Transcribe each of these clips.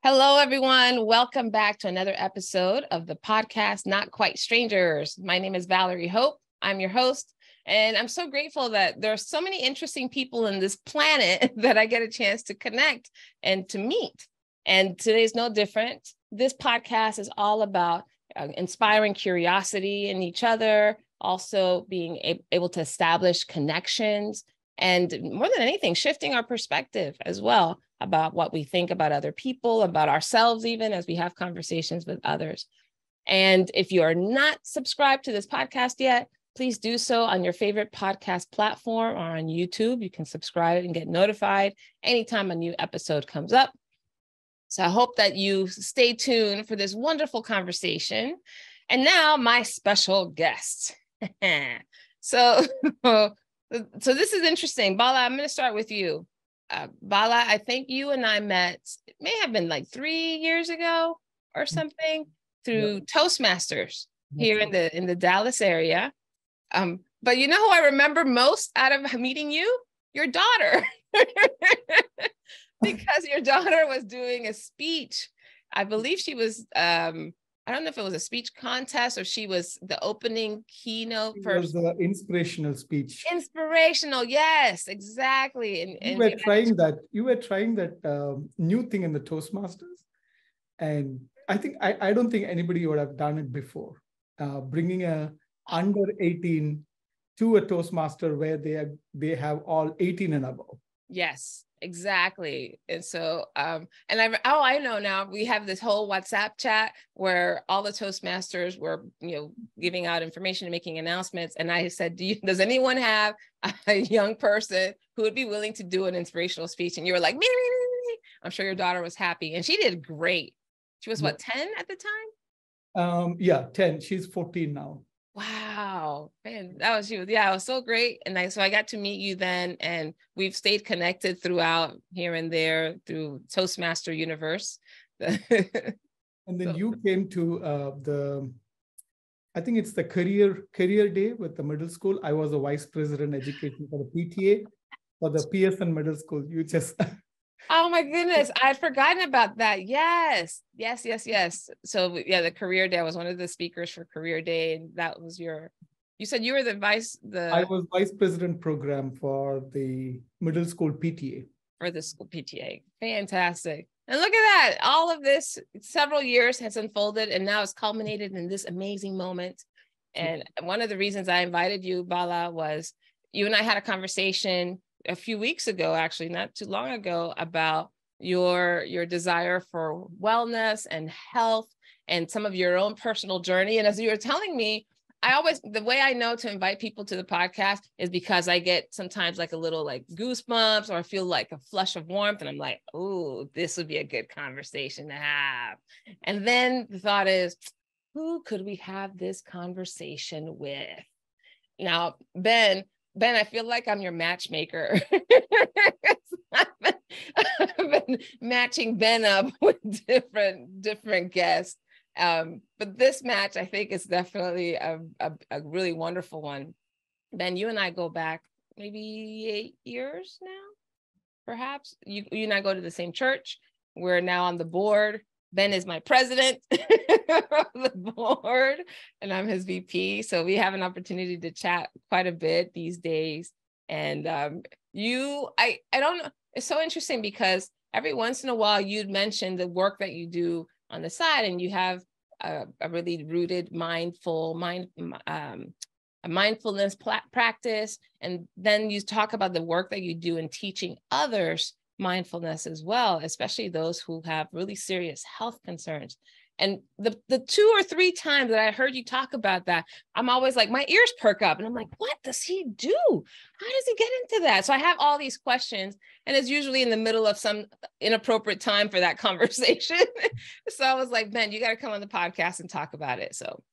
Hello, everyone. Welcome back to another episode of the podcast, Not Quite Strangers. My name is Valerie Hope. I'm your host, and I'm so grateful that there are so many interesting people in this planet that I get a chance to connect and to meet. And today's no different. This podcast is all about inspiring curiosity in each other, also being able to establish connections, and more than anything, shifting our perspective as well about what we think about other people, about ourselves, even as we have conversations with others. And if you are not subscribed to this podcast yet, please do so on your favorite podcast platform or on YouTube. You can subscribe and get notified anytime a new episode comes up. So I hope that you stay tuned for this wonderful conversation. And now my special guest. So this is interesting. Bala, I'm going to start with you. Bala, I think you and I met, it may have been like 3 years ago or something, through Toastmasters here in the Dallas area. But you know who I remember most out of meeting you? Your daughter. Because your daughter was doing a speech. I believe she was, I don't know if it was a speech contest or she was the opening keynote. It was the inspirational speech. Inspirational, yes, exactly. And you were trying that. You were trying that new thing in the Toastmasters, and I think I don't think anybody would have done it before. Bringing a under 18 to a Toastmaster where they have all 18 and above. Yes. Exactly. And so, I know now we have this whole WhatsApp chat where all the Toastmasters were, giving out information and making announcements. And I said, does anyone have a young person who would be willing to do an inspirational speech? And you were like, me. I'm sure your daughter was happy and she did great. She was 10 at the time? 10. She's 14 now. Wow, man, it was so great. And so I got to meet you then, and we've stayed connected throughout here and there through Toastmaster Universe. And then you came to I think it's the career day with the middle school. I was a vice president education for the PTA for the PSN middle school. You just Oh my goodness, I'd forgotten about that. Yes. So the career day, I was one of the speakers for career day. And that was you said you were I was vice president program for the middle school PTA. For the school PTA. Fantastic. And look at that. All of this, several years has unfolded and now it's culminated in this amazing moment. And one of the reasons I invited you, Bala, was you and I had a conversation a few weeks ago, actually, not too long ago, about your desire for wellness and health and some of your own personal journey. And as you were telling me, the way I know to invite people to the podcast is because I get sometimes like a little like goosebumps or I feel like a flush of warmth. And I'm like, oh, this would be a good conversation to have. And then the thought is, who could we have this conversation with? Now, Ben, I feel like I'm your matchmaker. I've been matching Ben up with different guests. But this match, I think, is definitely a really wonderful one. Ben, you and I go back maybe 8 years now, perhaps. You and I go to the same church. We're now on the board. Ben is my president of the board and I'm his VP. So we have an opportunity to chat quite a bit these days. And I don't know, it's so interesting because every once in a while you'd mention the work that you do on the side and you have a really rooted mindfulness practice. And then you talk about the work that you do in teaching others mindfulness as well, especially those who have really serious health concerns. And the 2 or 3 times that I heard you talk about that, I'm always like, my ears perk up and I'm like, what does he do? How does he get into that? So I have all these questions and it's usually in the middle of some inappropriate time for that conversation. So I was like, Ben, you got to come on the podcast and talk about it. So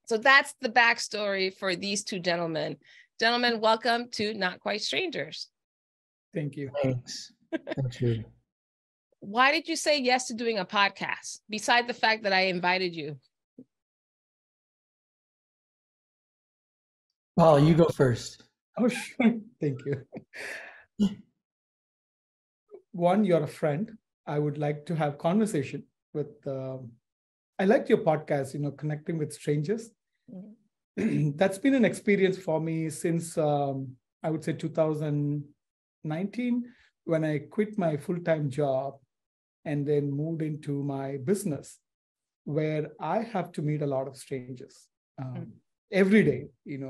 that's the backstory for these 2 gentlemen. Gentlemen, welcome to Not Quite Strangers. Thank you. Thanks. Thank you. Why did you say yes to doing a podcast, beside the fact that I invited you? Paul, you go first. Oh, sure. Thank you. One, you're a friend. I would like to have conversation with, I liked your podcast, connecting with strangers. That's been an experience for me since, I would say 2019, when I quit my full-time job and then moved into my business, where I have to meet a lot of strangers every day.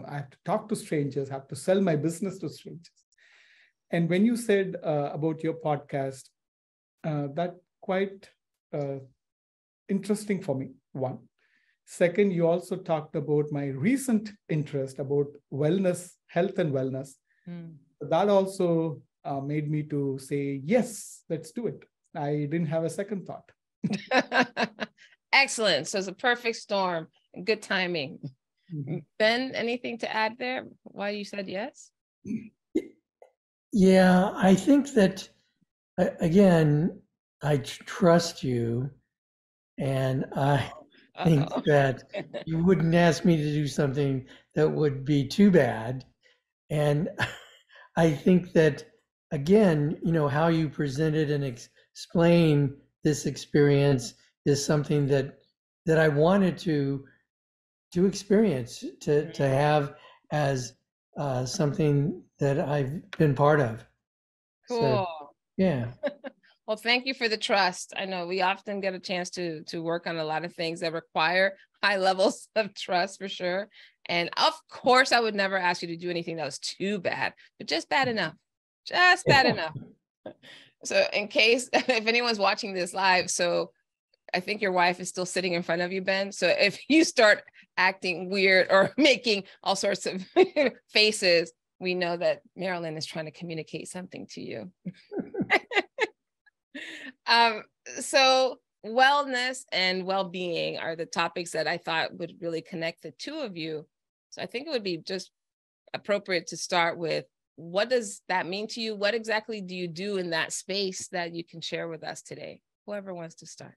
I have to talk to strangers, have to sell my business to strangers. And when you said about your podcast, that quite interesting for me, one. Second, you also talked about my recent interest about wellness, health and wellness. That also made me to say, yes, let's do it. I didn't have a second thought. Excellent. So it's a perfect storm. Good timing. Ben, anything to add there? Why you said yes? Yeah, I think that, again, I trust you, and I think that you wouldn't ask me to do something that would be too bad. And I think that, again, how you presented and explain this experience is something that I wanted to experience, to have as something that I've been part of. Cool. So, yeah. Well, thank you for the trust. I know we often get a chance to work on a lot of things that require high levels of trust, for sure. And of course, I would never ask you to do anything that was too bad, but just bad enough. Just bad enough. So in case, if anyone's watching this live, so I think your wife is still sitting in front of you, Ben. So if you start acting weird or making all sorts of faces, we know that Marilyn is trying to communicate something to you. So wellness and well-being are the topics that I thought would really connect the two of you. So I think it would be just appropriate to start with, what does that mean to you? What exactly do you do in that space that you can share with us today? Whoever wants to start.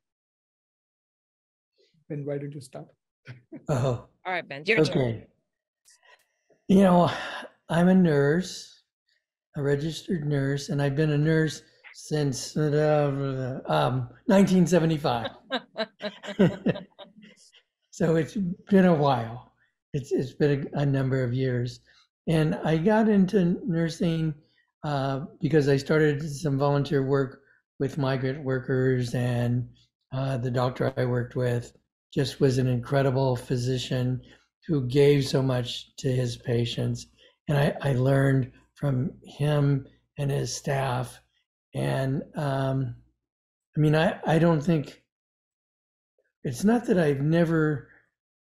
Ben, why don't you start? Oh, all right, Ben, your turn. I'm a nurse, a registered nurse, and I've been a nurse since 1975. So it's been a while. It's been a number of years. And I got into nursing because I started some volunteer work with migrant workers, and the doctor I worked with just was an incredible physician who gave so much to his patients. And I learned from him and his staff. And I don't think, it's not that I've never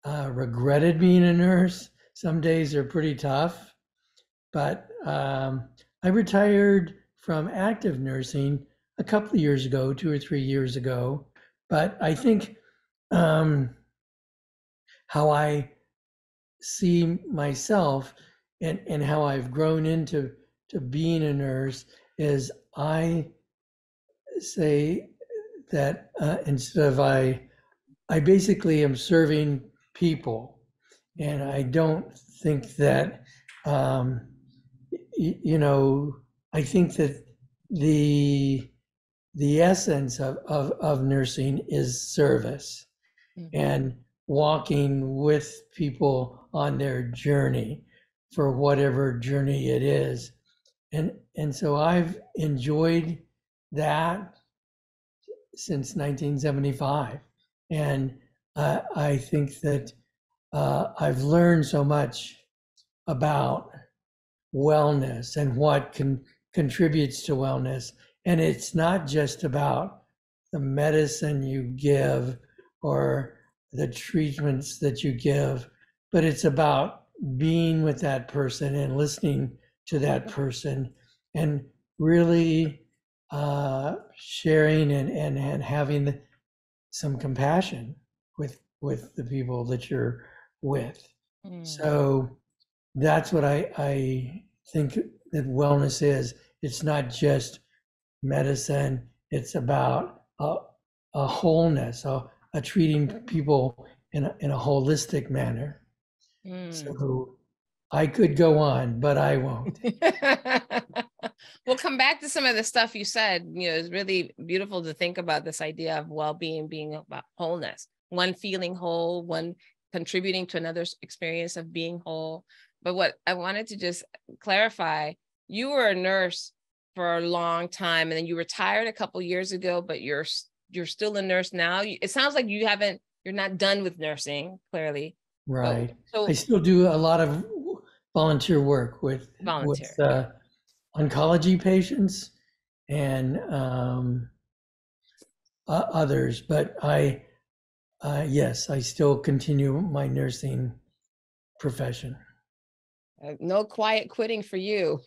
regretted being a nurse. Some days are pretty tough, but I retired from active nursing a couple of years ago, 2 or 3 years ago. But I think how I see myself and how I've grown into being a nurse is, I say that instead of I basically am serving people, and I don't think that I think that the essence of nursing is service, and walking with people on their journey, for whatever journey it is. And so I've enjoyed that since 1975. And I think that I've learned so much about wellness and what contributes to wellness. And it's not just about the medicine you give or the treatments that you give, but it's about being with that person and listening to that person, and really sharing and having some compassion with the people that you're with. So that's what I think that wellness is. It's not just medicine. It's about a wholeness, a treating people in a holistic manner. So I could go on, but I won't. We'll come back to some of the stuff you said. It's really beautiful to think about this idea of well-being being about wholeness, one feeling whole, one contributing to another's experience of being whole. But what I wanted to just clarify, you were a nurse for a long time, and then you retired a couple years ago, but you're still a nurse now. It sounds like you're not done with nursing, clearly. Right. So I still do a lot of volunteer work with oncology patients and others, but yes, I still continue my nursing profession. No quiet quitting for you.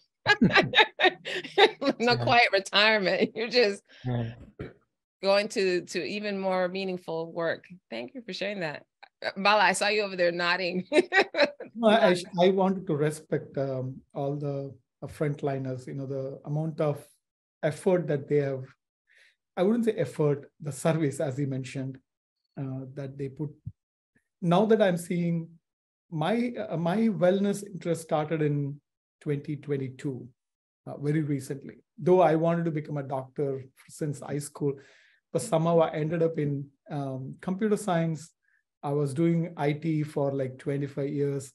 No quiet retirement. You're just going to even more meaningful work. Thank you for sharing that. Bala, I saw you over there nodding. I wanted to respect all the frontliners, the amount of effort that they have. I wouldn't say effort, the service, as you mentioned, that they put. Now that I'm seeing my wellness interest started in 2022, very recently. Though I wanted to become a doctor since high school, but somehow I ended up in computer science. I was doing IT for like 25 years,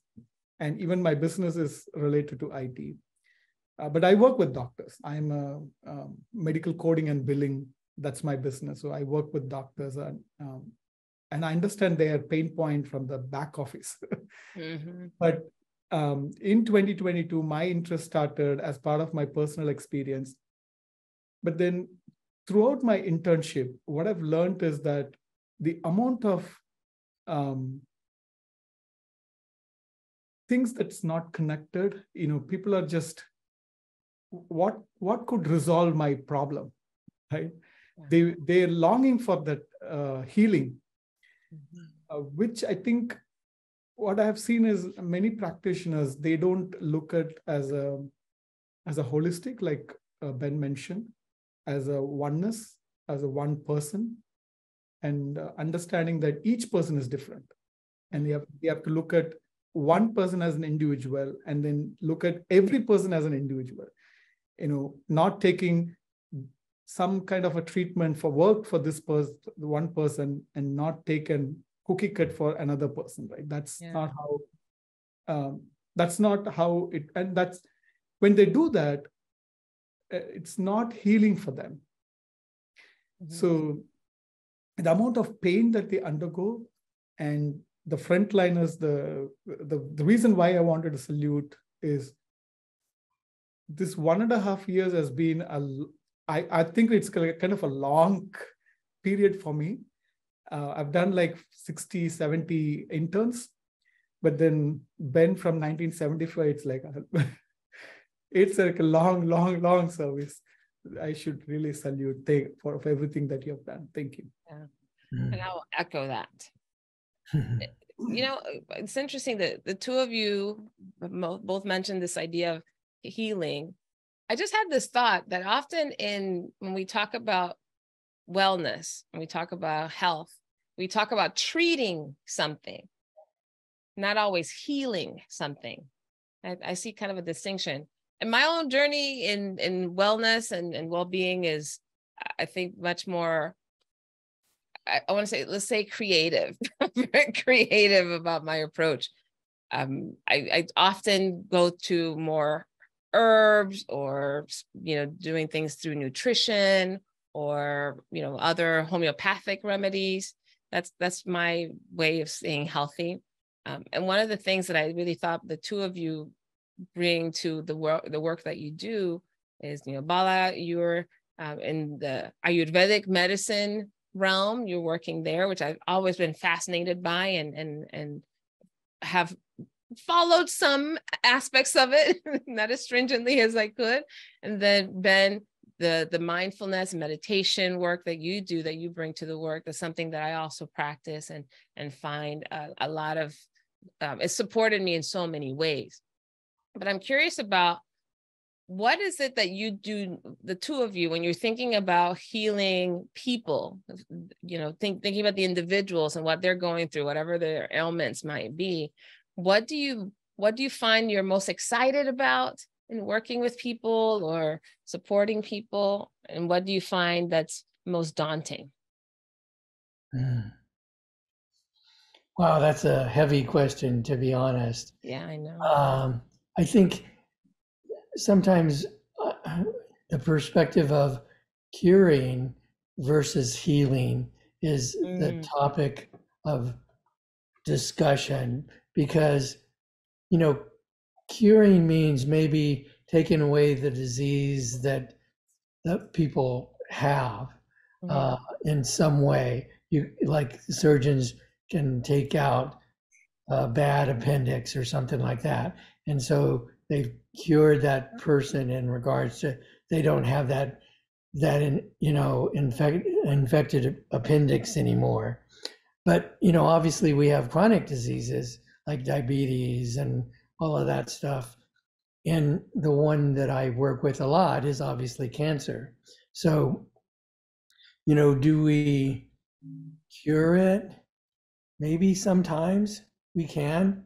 and even my business is related to IT. But I work with doctors. I'm a medical coding and billing. That's my business. So I work with doctors, and I understand their pain point from the back office. Mm-hmm. But in 2022, my interest started as part of my personal experience. But then throughout my internship, what I've learned is that the amount of things that's not connected, people are just, what could resolve my problem, right? They're longing for that healing, which I think what I have seen is many practitioners, they don't look at as a holistic, like Ben mentioned, as a oneness, as a one person, and understanding that each person is different. And you have to look at one person as an individual, and then look at every person as an individual. Not taking some kind of a treatment for work for this person, one person, and not taken cookie cut for another person, right? That's not how it, and that's when they do that, it's not healing for them. Mm-hmm. So the amount of pain that they undergo, and the frontliners, the reason why I wanted to salute is this 1.5 years has been I think it's kind of a long period for me. I've done like 60, 70 interns, but then Ben from 1975, it's like a long service. I should really salute for everything that you have done. Thank you. Yeah. And I'll echo that. It's interesting that the two of you both mentioned this idea of healing. I just had this thought that often when we talk about wellness, when we talk about health, we talk about treating something, not always healing something. I see kind of a distinction. And my own journey in wellness and well-being is, I think, much more, I want to say, let's say creative. I'm very creative about my approach. I often go to more herbs, or doing things through nutrition, or other homeopathic remedies. That's my way of staying healthy. And one of the things that I really thought the two of you bring to the work that you do is, Bala, you're in the Ayurvedic medicine realm. You're working there, which I've always been fascinated by, and have followed some aspects of it, not as stringently as I could. And then Ben, the mindfulness and meditation work that you do, that you bring to the work, that's something that I also practice and find a lot of, it supported me in so many ways. But I'm curious about, what is it that you do, the two of you, when you're thinking about healing people, thinking about the individuals and what they're going through, whatever their ailments might be, what do you find you're most excited about? in working with people or supporting people? And what do you find that's most daunting? Wow, that's a heavy question, to be honest. Yeah, I know. I think sometimes the perspective of curing versus healing is the topic of discussion, because, you know, curing means maybe taking away the disease that people have in some way. You, like, surgeons can take out a bad appendix or something like that, and so they've cured that person in regards to they don't have that infected appendix anymore. But obviously we have chronic diseases like diabetes and all of that stuff, and the one that I work with a lot is obviously cancer. So do we cure it? Maybe sometimes we can,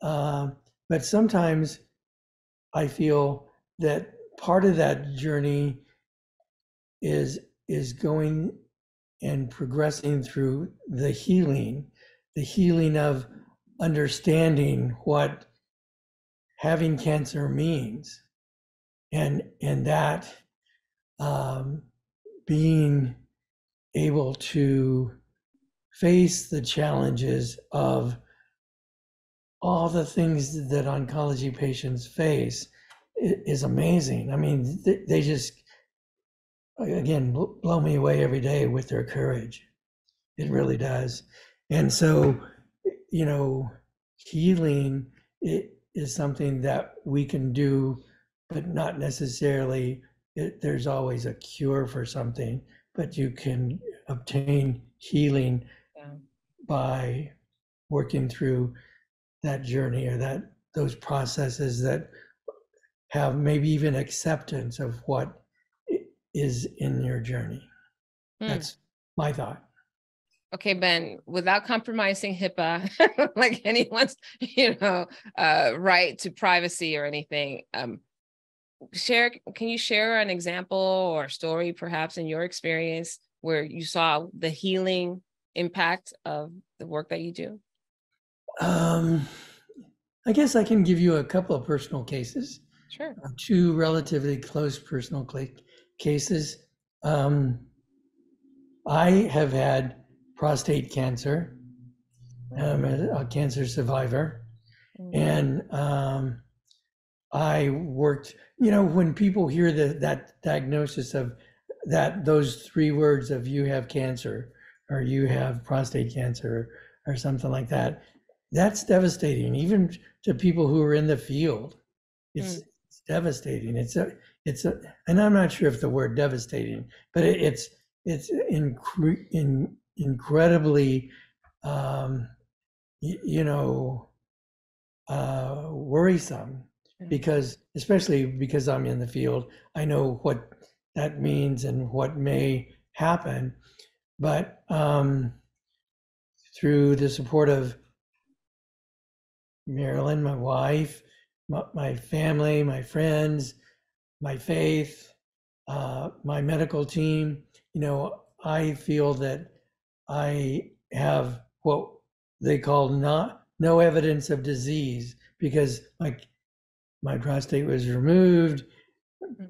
but sometimes I feel that part of that journey is going and progressing through the healing of understanding what having cancer means, and that being able to face the challenges of all the things that oncology patients face is amazing. I mean, they just, again, blow me away every day with their courage. It really does. And so, healing is something that we can do, but not necessarily, there's always a cure for something, but you can obtain healing by working through that journey or those processes that have maybe even acceptance of what is in your journey. That's my thought. Okay, Ben, without compromising HIPAA, like anyone's, right to privacy or anything, can you share an example or story perhaps in your experience where you saw the healing impact of the work that you do? I guess I can give you a couple of personal cases. Sure. Two relatively close personal cases. I have had prostate cancer. I'm a cancer survivor. And I worked, when people hear that diagnosis of those three words of you have cancer or you have prostate cancer or something like that, that's devastating, even to people who are in the field. It's devastating. And I'm not sure if the word devastating, but it's incredibly, worrisome, because especially because I'm in the field, I know what that means and what may happen. But through the support of Marilyn, my wife, my family, my friends, my faith, my medical team, I feel that I have what they call no evidence of disease, because my prostate was removed.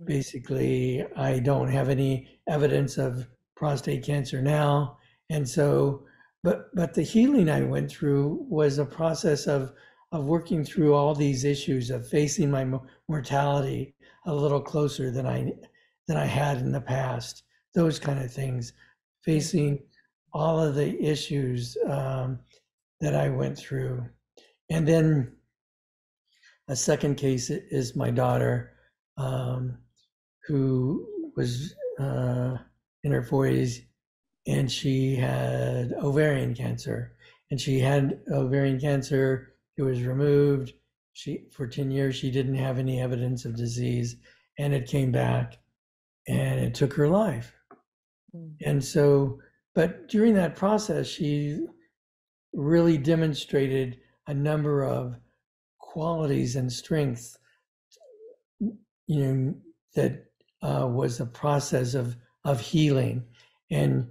Basically, I don't have any evidence of prostate cancer now. And so, but the healing I went through was a process of working through all these issues, of facing my mortality a little closer than I had in the past. Those kind of things, facing all of the issues that I went through. And then a second case is my daughter, who was in her 40s, and she had ovarian cancer. And she had ovarian cancer. It was removed. For 10 years, she didn't have any evidence of disease, and it came back and it took her life. And so, but during that process, she really demonstrated a number of qualities and strengths that was a process of healing. And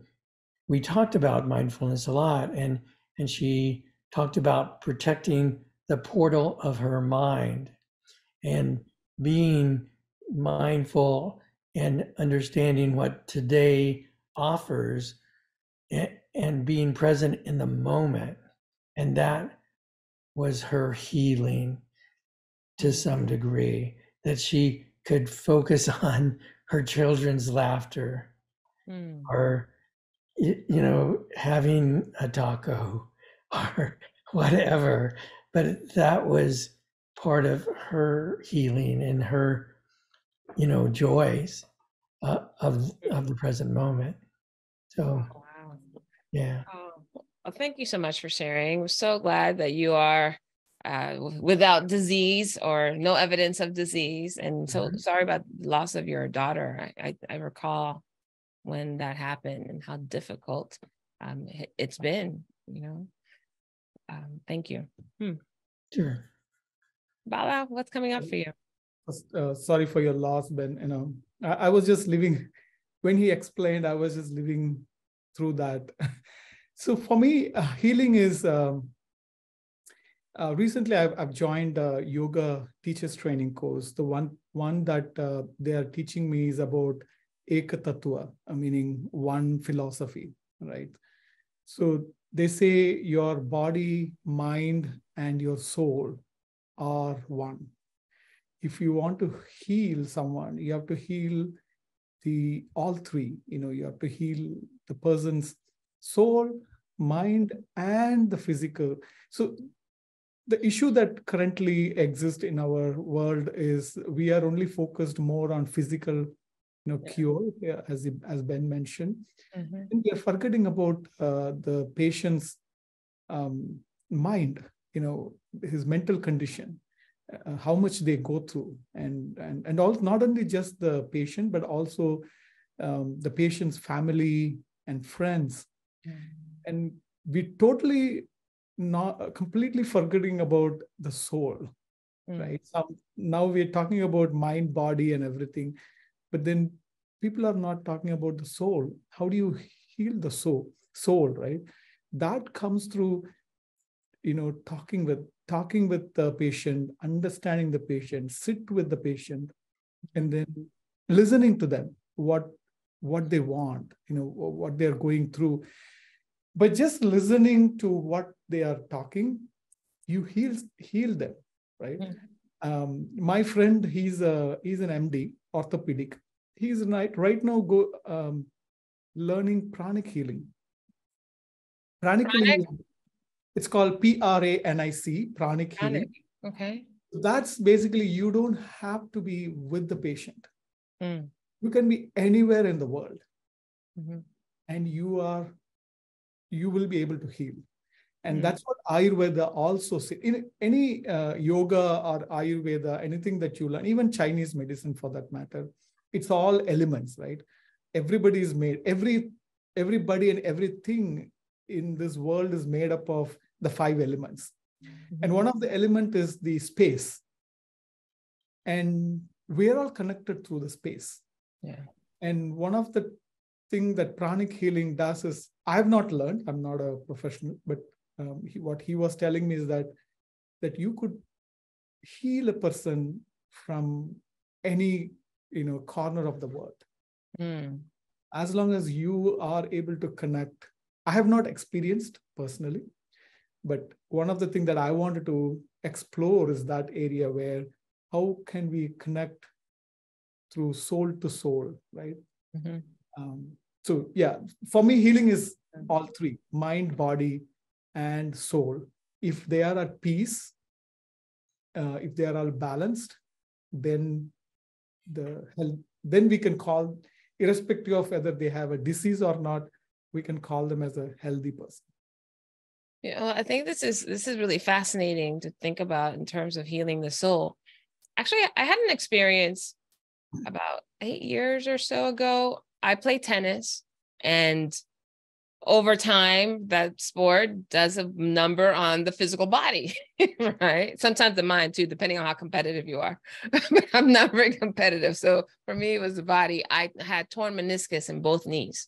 we talked about mindfulness a lot, and she talked about protecting the portal of her mind and being mindful and understanding what today offers, and being present in the moment. And that was her healing to some degree, that she could focus on her children's laughter, or having a taco or whatever. But that was part of her healing and her, joys of the present moment. So, Wow. yeah. Well, thank you so much for sharing. We're so glad that you are without disease or no evidence of disease. And so sorry about the loss of your daughter. I recall when that happened and how difficult it's been, thank you. Sure. Bala, what's coming up for you? Sorry for your loss, Ben. I was just living, when he explained, I was just living through that. So for me, healing is, recently I've joined a yoga teachers training course. The one that they are teaching me is about Ekatattva, meaning one philosophy, right? So they say your body, mind, and your soul are one. If you want to heal someone, you have to heal all three. You have to heal the person's soul, mind, and the physical. So the issue that currently exists in our world is we are only focused more on physical, cure, as Ben mentioned. And we are forgetting about the patient's mind, his mental condition, how much they go through, and also not only just the patient, but also the patient's family and friends. And we totally not completely forgetting about the soul, right? Now we're talking about mind, body, and everything, but then people are not talking about the soul. How do you heal the soul, right? That comes through, talking with the patient, understanding the patient, sit with the patient, and then listening to them, what they want, what they're going through. But just listening to what they are talking, you heal them, right? My friend, he's an MD, orthopedic. He's right now learning pranic healing. Pranic healing, it's called PRANIC, pranic healing. Okay. That's basically, you don't have to be with the patient. You can be anywhere in the world, and you will be able to heal. And that's what Ayurveda also says. In any yoga or Ayurveda, anything that you learn, even Chinese medicine for that matter, it's all elements, right? Everybody is made, everybody and everything in this world is made up of the 5 elements. And one of the element is the space. And we're all connected through the space. Yeah. And one of the thing that pranic healing does is, I have not learned, I'm not a professional, but what he was telling me is that you could heal a person from any corner of the world, as long as you are able to connect. I have not experienced personally, but one of the things that I wanted to explore is that area where how can we connect through soul to soul, right? So yeah, for me, healing is all 3: mind, body, and soul. If they are at peace, if they are all balanced, then then we can call, irrespective of whether they have a disease or not, we can call them as a healthy person. I think this is really fascinating to think about in terms of healing the soul. Actually, I had an experience about 8 years or so ago. I play tennis, and over time, that sport does a number on the physical body, right? Sometimes the mind too, depending on how competitive you are. But I'm not very competitive. So for me, it was the body. I had torn meniscus in both knees.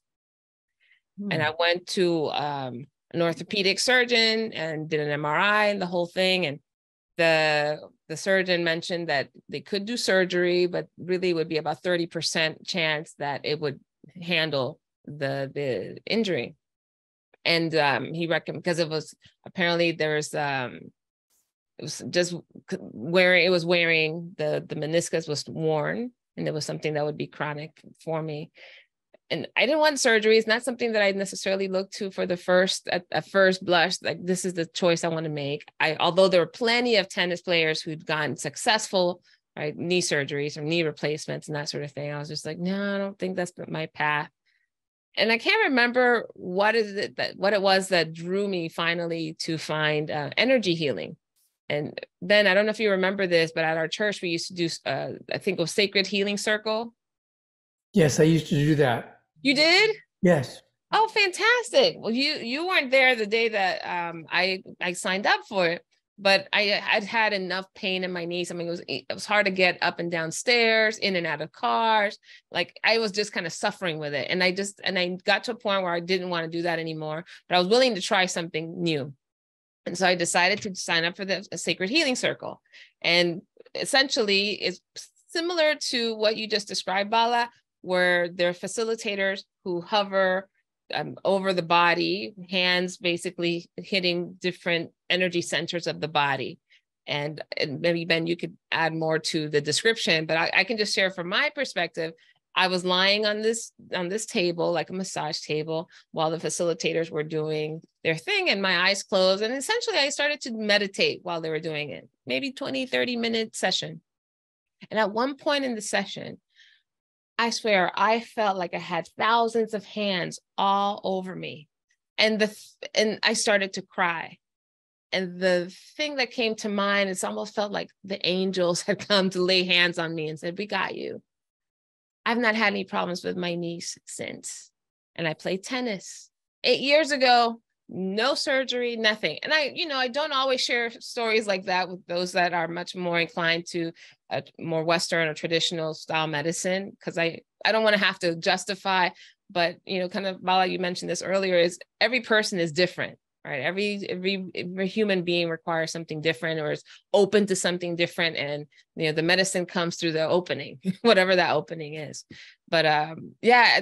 And I went to an orthopedic surgeon and did an MRI and the whole thing. And the surgeon mentioned that they could do surgery, but really it would be about 30% chance that it would handle the injury. And he recommended, because it was apparently there's it was just wearing, the meniscus was worn, and it was something that would be chronic for me. And I didn't want surgery. It's not something that I necessarily looked to for the at first blush, like this is the choice I want to make. Although there were plenty of tennis players who'd gotten successful, right, knee surgeries or knee replacements and that sort of thing. I was just like, no, I don't think that's my path. And I can't remember what it was that drew me finally to find energy healing. And then I don't know if you remember this, but at our church, we used to do, I think it was Sacred Healing Circle. Yes, I used to do that. You did? Yes. Oh, fantastic. Well, you weren't there the day that I signed up for it, but I'd had enough pain in my knees. I mean, it was hard to get up and down stairs, in and out of cars. Like I was just kind of suffering with it. And I got to a point where I didn't want to do that anymore, but I was willing to try something new. And so I decided to sign up for the Sacred Healing Circle. And essentially it's similar to what you just described, Bala, where there are facilitators who hover over the body, hands basically hitting different energy centers of the body. And maybe, Ben, you could add more to the description, but I can just share from my perspective. I was lying on this table, like a massage table, while the facilitators were doing their thing, and my eyes closed. And essentially I started to meditate while they were doing it, maybe 20, 30-minute session. And at one point in the session, I swear, I felt like I had thousands of hands all over me. And I started to cry. And the thing that came to mind, it's almost felt like the angels had come to lay hands on me and said, we got you. I've not had any problems with my knees since. And I played tennis 8 years ago, no surgery, nothing. And I don't always share stories like that with those that are much more inclined to a more Western or traditional style medicine, because I don't want to have to justify, but, kind of, Bala, you mentioned this earlier, is every person is different, right? Every human being requires something different or is open to something different. And, the medicine comes through the opening, whatever that opening is. But I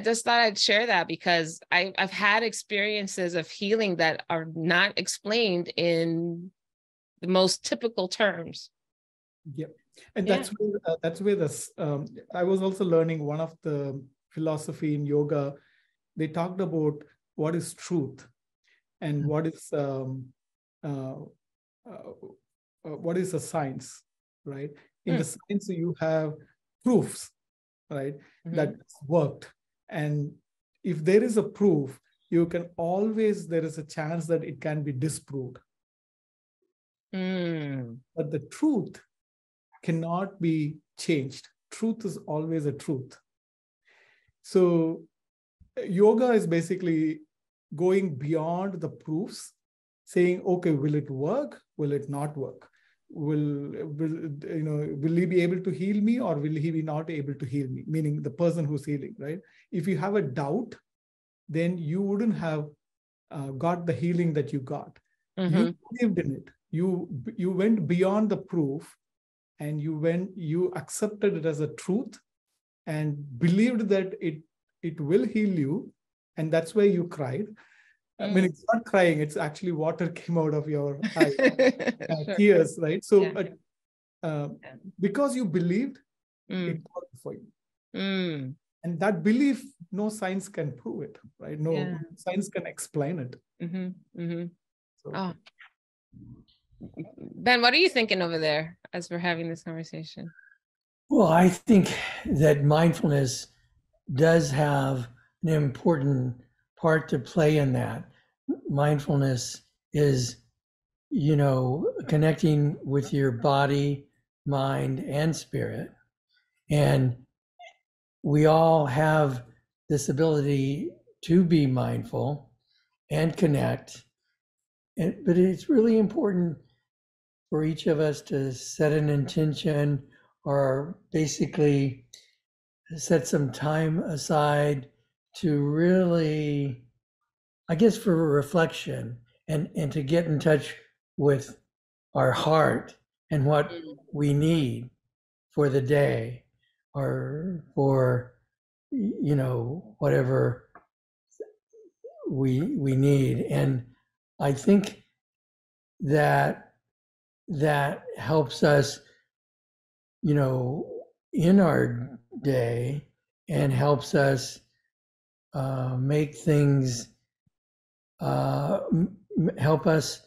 just thought I'd share that because I've had experiences of healing that are not explained in the most typical terms. Yeah. And that's where this, I was also learning one of the philosophy in yoga. They talked about what is truth and what is a science, right? In the science, you have proofs, right? That worked. And if there is a proof, there is a chance that it can be disproved. But the truth cannot be changed. Truth is always a truth. So yoga is basically going beyond the proofs, saying, okay, will it work? Will it not work? Will he be able to heal me, or will he be not able to heal me? Meaning the person who's healing, right? If you have a doubt, then you wouldn't have got the healing that you got. You believed in it. You went beyond the proof, and you accepted it as a truth and believed that it will heal you. And that's why you cried. I mean, it's not crying, it's actually water came out of your eyes, tears, right? So because you believed, it worked for you. And that belief, no science can prove it, right? No science can explain it. So. Ben, what are you thinking over there as we're having this conversation? Well, I think that mindfulness does have an important part to play in that. Mindfulness is, connecting with your body, mind, and spirit. And we all have this ability to be mindful. and connect. But it's really important for each of us to set an intention, or basically set some time aside to really, I guess, for reflection, and to get in touch with our heart and what we need for the day, or for, whatever we need. And I think that helps us, in our day, and helps us make things, help us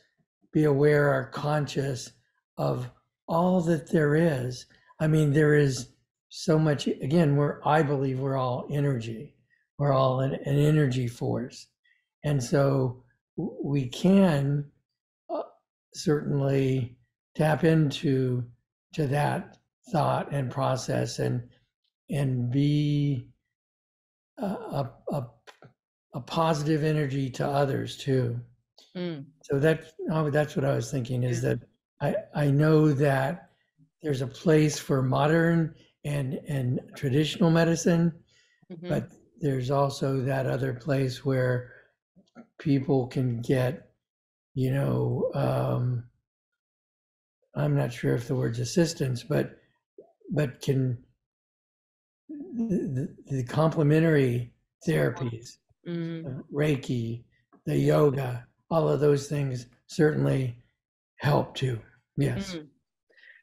be aware or conscious of all that there is. I mean, there is so much. Again, I believe we're all energy. We're all an energy force. And so we can certainly tap into that thought and process, and be a positive energy to others too. So that's what I was thinking, is that I know that there's a place for modern and traditional medicine, but there's also that other place where people can get, I'm not sure if the word's assistance, but can the complementary therapies, Reiki, the yoga, all of those things certainly help too. Yes.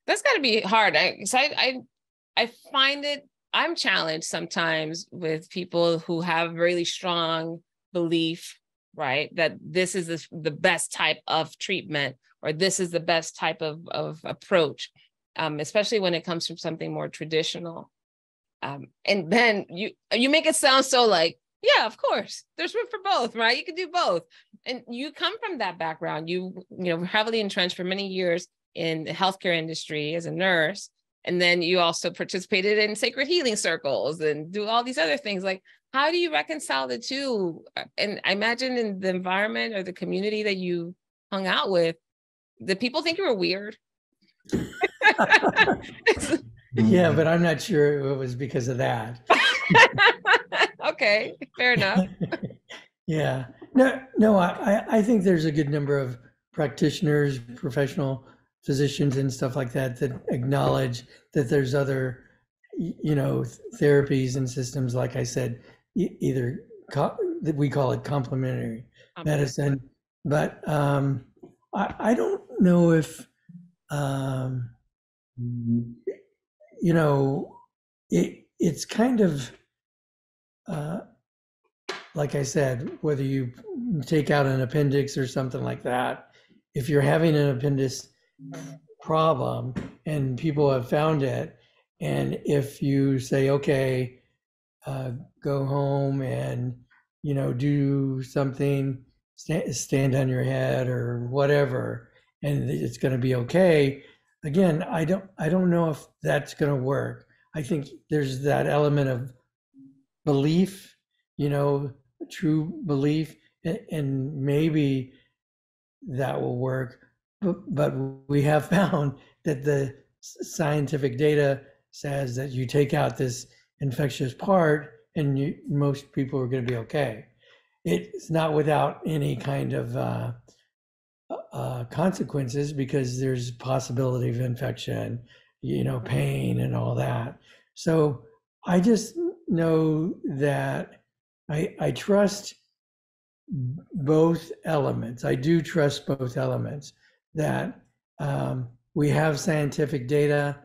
That's got to be hard. I find it, I'm challenged sometimes with people who have really strong belief, right, that this is the best type of treatment, or this is the best type of approach, especially when it comes from something more traditional. And then you make it sound so like, yeah, of course, there's room for both, right? You can do both. And you come from that background. You heavily entrenched for many years in the healthcare industry as a nurse. And then you also participated in sacred healing circles and do all these other things. Like, how do you reconcile the two? And I imagine in the environment or the community that you hung out with, did people think you were weird? Yeah, but I'm not sure it was because of that. Okay, fair enough. Yeah. No, I think there's a good number of practitioners, professional physicians and stuff like that acknowledge that there's other, therapies and systems, like I said, either we call it complementary medicine, but I don't know if, it's kind of, like I said, whether you take out an appendix or something like that, if you're having an appendix problem and people have found it, and if you say, okay, go home and, do something, stand on your head or whatever, and it's going to be okay. Again, I don't know if that's going to work. I think there's that element of belief, true belief, and maybe that will work. But we have found that the scientific data says that you take out this infectious part and most people are going to be okay. It's not without any kind of consequences, because there's possibility of infection, pain and all that. So I just know that I trust both elements. I do trust both elements, that we have scientific data,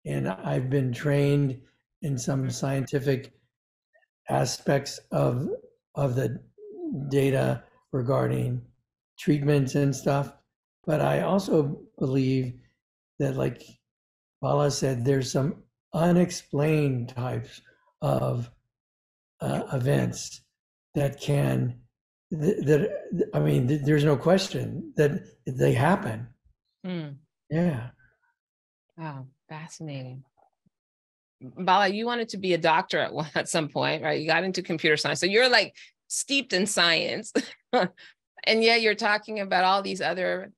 and I've been trained in some scientific aspects of the data regarding treatments and stuff. But I also believe that, like Bala said, there's some unexplained types of events that can, I mean, there's no question that they happen. Yeah. Wow, fascinating. Bala, you wanted to be a doctor at some point, right? You got into computer science. So you're like steeped in science. And yet you're talking about all these other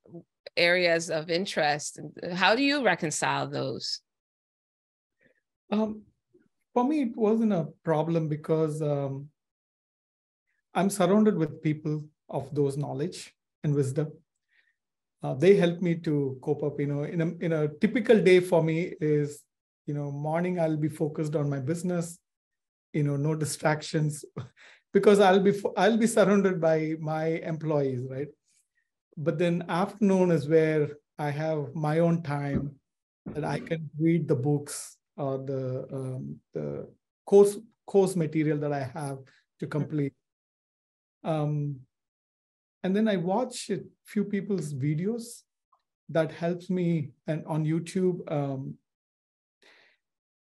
areas of interest. How do you reconcile those? For me, it wasn't a problem because I'm surrounded with people of those knowledge and wisdom. They help me to cope up. In a typical day for me is, morning I'll be focused on my business. No distractions, because I'll be surrounded by my employees, right? But then afternoon is where I have my own time that I can read the books or the course material that I have to complete. And then I watch a few people's videos that helps me, and on YouTube,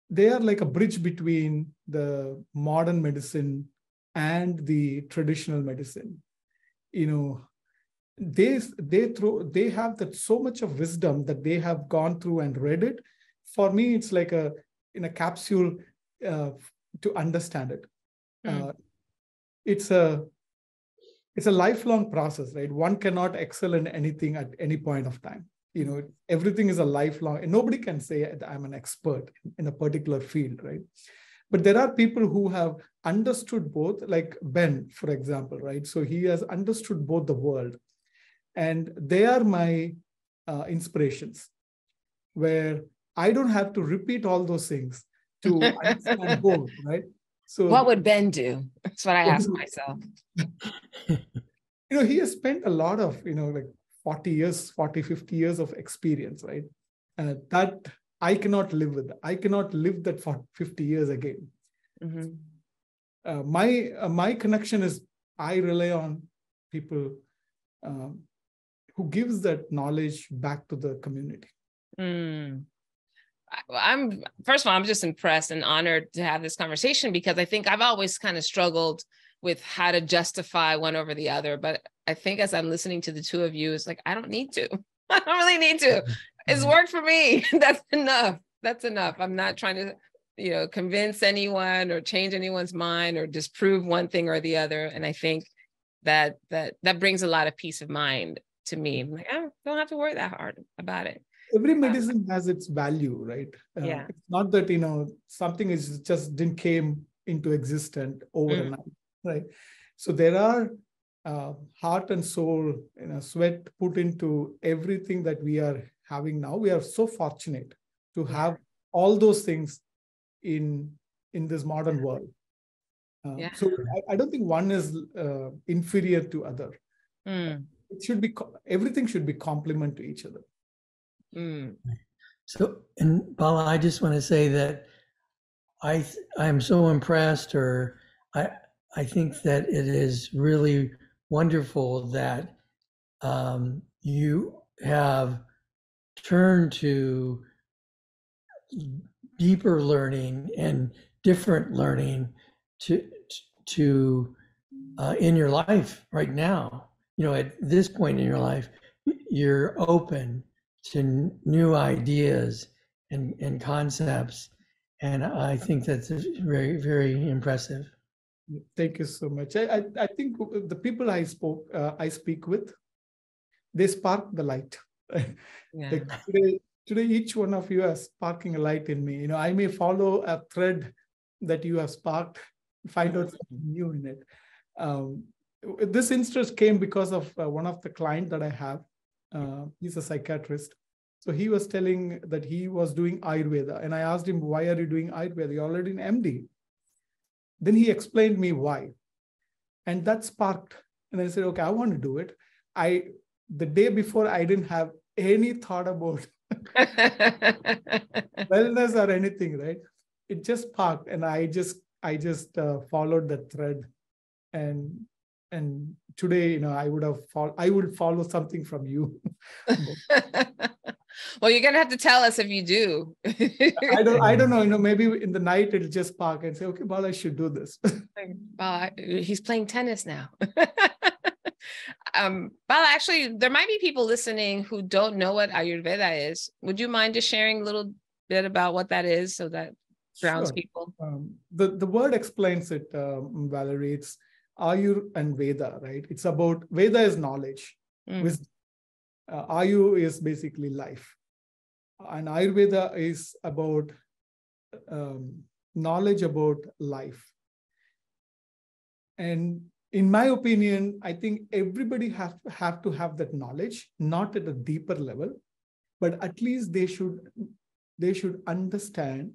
they are like a bridge between the modern medicine and the traditional medicine. They have that so much of wisdom that they have gone through and read it. For me, it's like in a capsule to understand it. It's a lifelong process, right? One cannot excel in anything at any point of time. Everything is a lifelong, and nobody can say that I'm an expert in a particular field, right? But there are people who have understood both, like Ben, for example, right? So he has understood both the world, and they are my inspirations, where I don't have to repeat all those things to understand both, right? So what would Ben do? That's what I ask myself. He has spent a lot of, like 50 years of experience, right? That I cannot live with. I cannot live that for 50 years again. My connection is I rely on people who gives that knowledge back to the community. First of all, I'm just impressed and honored to have this conversation, because I think I've always kind of struggled with how to justify one over the other. But I think as I'm listening to the two of you, it's like, I don't need to. I don't really need to. It's worked for me. That's enough. That's enough. I'm not trying to, convince anyone or change anyone's mind or disprove one thing or the other. And I think that brings a lot of peace of mind to me. I'm like, I don't have to worry that hard about it. Every medicine has its value, right? Yeah. It's not that, something is just didn't came into existence overnight, right? So there are heart and soul, sweat put into everything that we are having now. We are so fortunate to have all those things in this modern world. So I don't think one is inferior to other. It should be, everything should be complement to each other. So, and Bala, I just want to say that I'm so impressed, or I think that it is really wonderful that you have turned to deeper learning and different learning to in your life right now. At this point in your life, you're open to new ideas and concepts. And I think that's very, very impressive. Thank you so much. I think the people I speak with, they spark the light. Like today, each one of you is sparking a light in me. I may follow a thread that you have sparked, find out something new in it. This interest came because of one of the clients that I have. He's a psychiatrist. So he was telling that he was doing Ayurveda. And I asked him, why are you doing Ayurveda? You're already an MD. Then he explained me why. And that sparked. And I said, okay, I want to do it. The day before, I didn't have any thought about wellness or anything, right? It just sparked. And I just followed that thread. And today, I would follow something from you. Well, you're gonna have to tell us if you do. I don't know. Maybe in the night it'll just spark and say, okay, Bala, I should do this. He's playing tennis now. Bala, actually, there might be people listening who don't know what Ayurveda is. Would you mind just sharing a little bit about what that is, so that grounds people? The word explains it, Valerie. It's Ayur and Veda, right? It's about, Veda is knowledge. Wisdom. Ayu is basically life. And Ayurveda is about knowledge about life. And in my opinion, I think everybody have to have that knowledge, not at a deeper level, but at least they should understand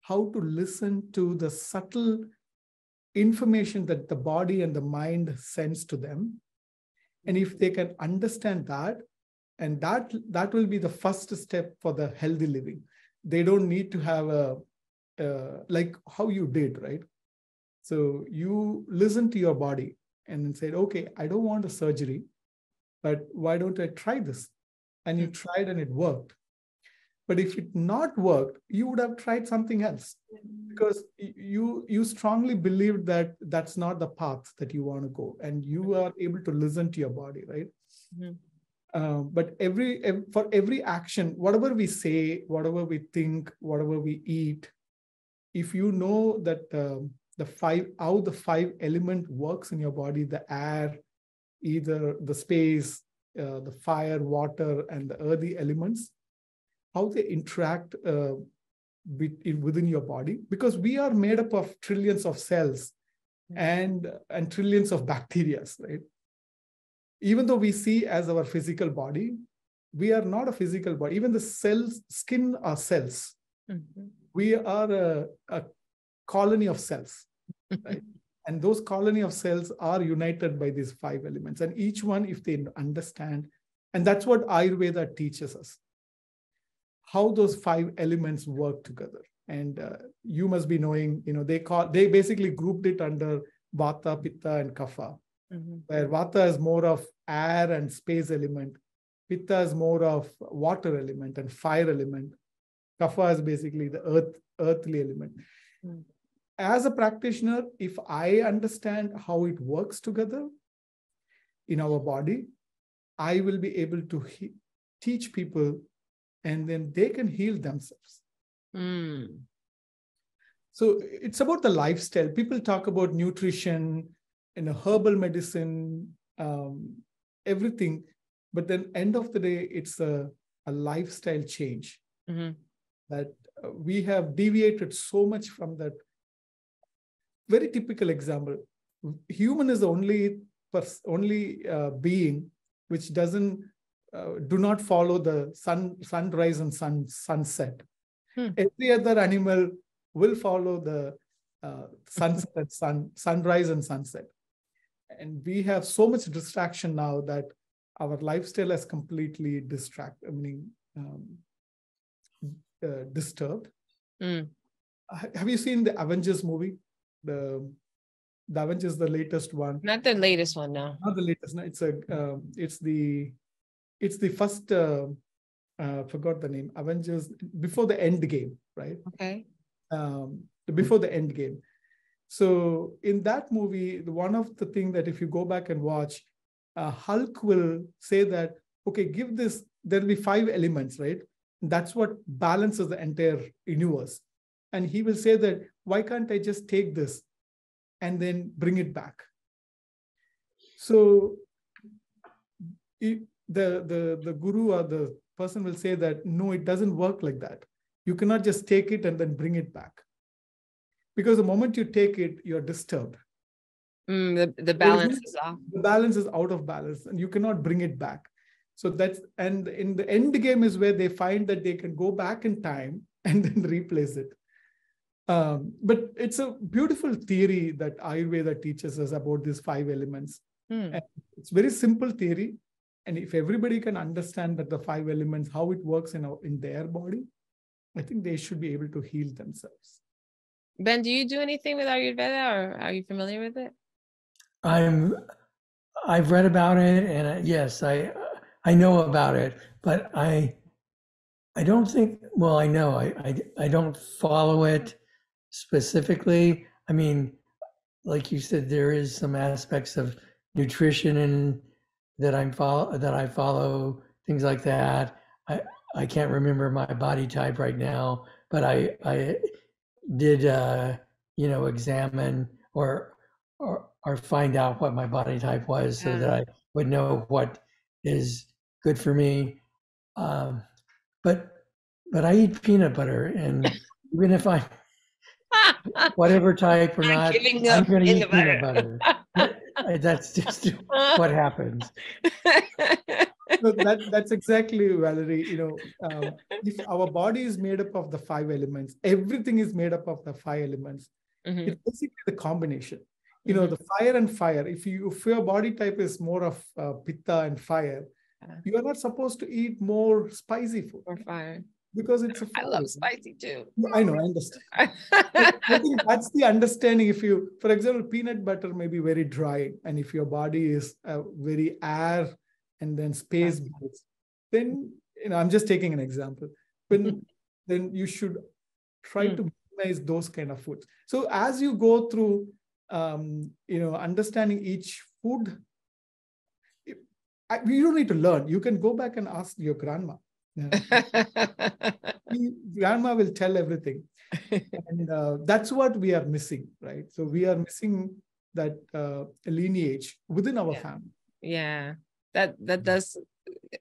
how to listen to the subtle information that the body and the mind sends to them. And if they can understand that, and that will be the first step for the healthy living. They don't need to have like how you did, right? So you listen to your body and then said, okay, I don't want a surgery, but why don't I try this? And you tried and it worked. But if it not worked, you would have tried something else, because you strongly believed that that's not the path that you want to go, and you are able to listen to your body, right? But for every action, whatever we say, whatever we think, whatever we eat, if you know that how the five element works in your body, the air, either the space, the fire, water, and the earthy elements, how they interact within your body, because we are made up of trillions of cells and trillions of bacteria, right? Even though we see as our physical body, we are not a physical body. Even the cells, skin are cells. We are a colony of cells, right? And those colony of cells are united by these five elements. And each one, if they understand, and that's what Ayurveda teaches us, how those five elements work together. And you must be knowing, they basically grouped it under Vata, Pitta, and Kapha, where Vata is more of air and space element, Pitta is more of water element and fire element, Kapha is basically the earthly element. As a practitioner, if I understand how it works together in our body, I will be able to teach people, and then they can heal themselves. So it's about the lifestyle. People talk about nutrition, herbal medicine, everything. But then end of the day, it's a lifestyle change that we have deviated so much from that. Very typical example. Human is the only being which do not follow the sunrise and sunset. Every other animal will follow the sunset and sunrise and sunset. And we have so much distraction now that our lifestyle has completely disturbed. Have you seen the Avengers movie? The Avengers, the latest one. Not the latest one, no. Not the latest. No, it's the first. Forgot the name. Avengers before the end game, right? Okay. Before the end game. So in that movie, one of the things that if you go back and watch, Hulk will say that, okay, give this. There'll be five elements, right? That's what balances the entire universe. And he will say that, why can't I just take this and then bring it back? So the guru or the person will say that, no, it doesn't work like that. You cannot just take it and then bring it back. Because the moment you take it, you're disturbed. The balance is off. The balance is out of balance and you cannot bring it back. So and in the end game is where they find that they can go back in time and then replace it. But it's a beautiful theory that Ayurveda teaches us about these five elements. And it's very simple theory. And if everybody can understand that the five elements, how it works in their body, I think they should be able to heal themselves. Ben, do you do anything with Ayurveda, or are you familiar with it? I've read about it, and yes, I know about it, but I don't think. Well, I know I don't follow it specifically. I mean, like you said, there is some aspects of nutrition and that I follow, things like that. I can't remember my body type right now, but I did examine or or find out what my body type was so that I would know what is good for me. But I eat peanut butter, and even if I whatever type or not, I'm going to eat peanut butter. That's just what happens. So that's exactly, Valerie. If our body is made up of the 5 elements, everything is made up of the 5 elements. Mm-hmm. It's basically the combination. The fire and fire. If your body type is more of pitta and fire, you are not supposed to eat more spicy food. Or fire. Because it's a fire. I love spicy too. I know, I understand. I think that's the understanding. If you, for example, peanut butter may be very dry, and if your body is very air and then space based, then I'm just taking an example. Then you should try to minimize those kind of foods. So as you go through, understanding each food, you don't need to learn. You can go back and ask your grandma. Grandma will tell everything, and that's what we are missing, right? So we are missing that lineage within our family. Yeah, that does.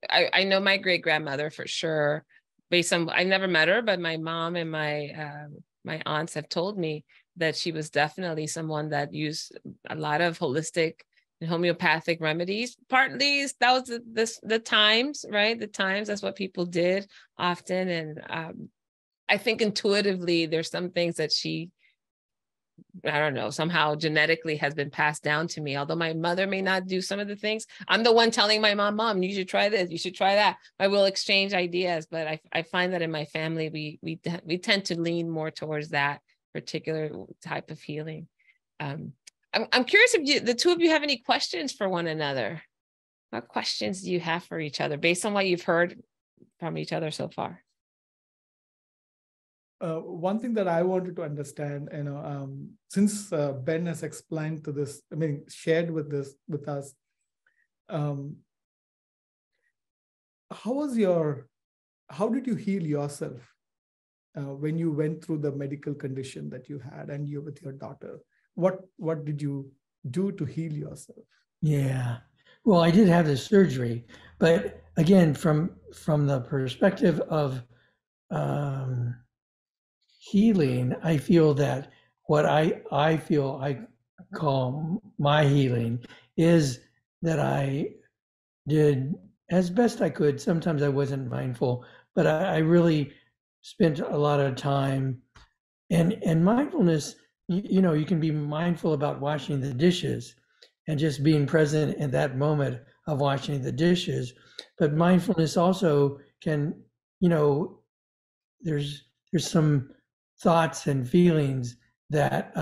I know my great grandmother for sure. Based on, I never met her, but my mom and my aunts have told me that she was definitely someone that used a lot of holistic and homeopathic remedies. Partly that was the times, right? The times, that's what people did often. And I think intuitively there's some things that she, I don't know, somehow genetically has been passed down to me. Although my mother may not do some of the things, I'm the one telling my mom, you should try this, you should try that. I will exchange ideas, but I find that in my family, we tend to lean more towards that particular type of healing. I'm curious if the two of you have any questions for one another. What questions do you have for each other based on what you've heard from each other so far? One thing that I wanted to understand, since Ben has explained to this, shared with us, how did you heal yourself when you went through the medical condition that you had and you with your daughter? What did you do to heal yourself? Yeah, well, I did have this surgery, but again, from the perspective of healing, I feel that what I feel I call my healing is that I did as best I could. Sometimes I wasn't mindful, but I really spent a lot of time and mindfulness. You can be mindful about washing the dishes and just being present in that moment of washing the dishes. But mindfulness also can, there's some thoughts and feelings that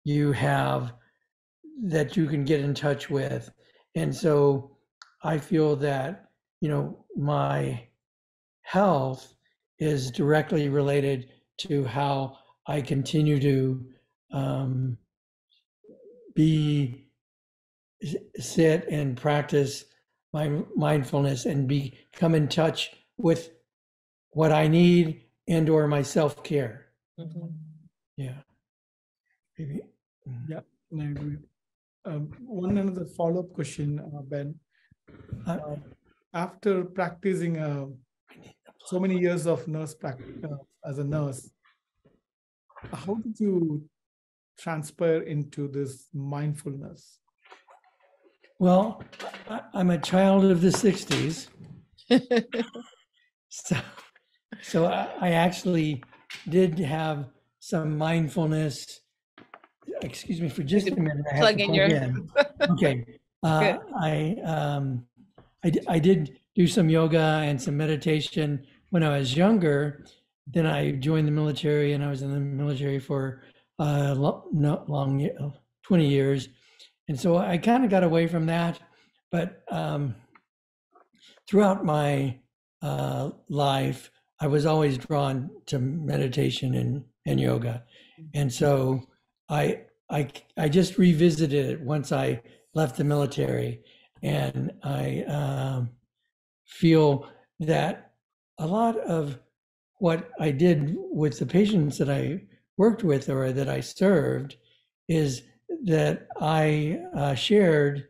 you have that you can get in touch with. And so I feel that, my health is directly related to how I continue to sit and practice my mindfulness and come in touch with what I need and or my self-care. Mm-hmm. Yeah. Maybe. Yeah, I agree. One another follow-up question, Ben. After practicing so many years of nurse practice as a nurse, how did you transfer into this mindfulness? Well, I'm a child of the 60s. So I actually did have some mindfulness. Excuse me for just a minute. I have to plug in. Okay. I did do some yoga and some meditation when I was younger. Then I joined the military, and I was in the military for long 20 years. And so I kind of got away from that. But throughout my life, I was always drawn to meditation and yoga. And so I just revisited it once I left the military. And I feel that a lot of what I did with the patients that I worked with or that I served is that I shared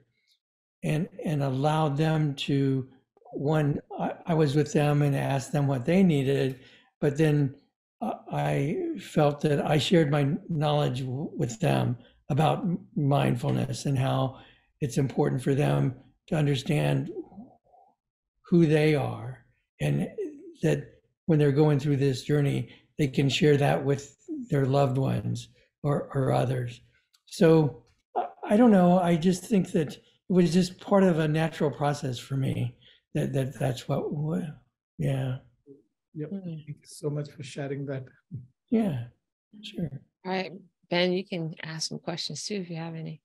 and allowed them to, one, I was with them and asked them what they needed, but then I felt that I shared my knowledge with them about mindfulness and how it's important for them to understand who they are, and that when they're going through this journey, they can share that with their loved ones or others. So I don't know. I just think that it was just part of a natural process for me. That's what. Yeah. Yep. Thank you so much for sharing that. Yeah. Sure. All right, Ben, you can ask some questions too if you have any.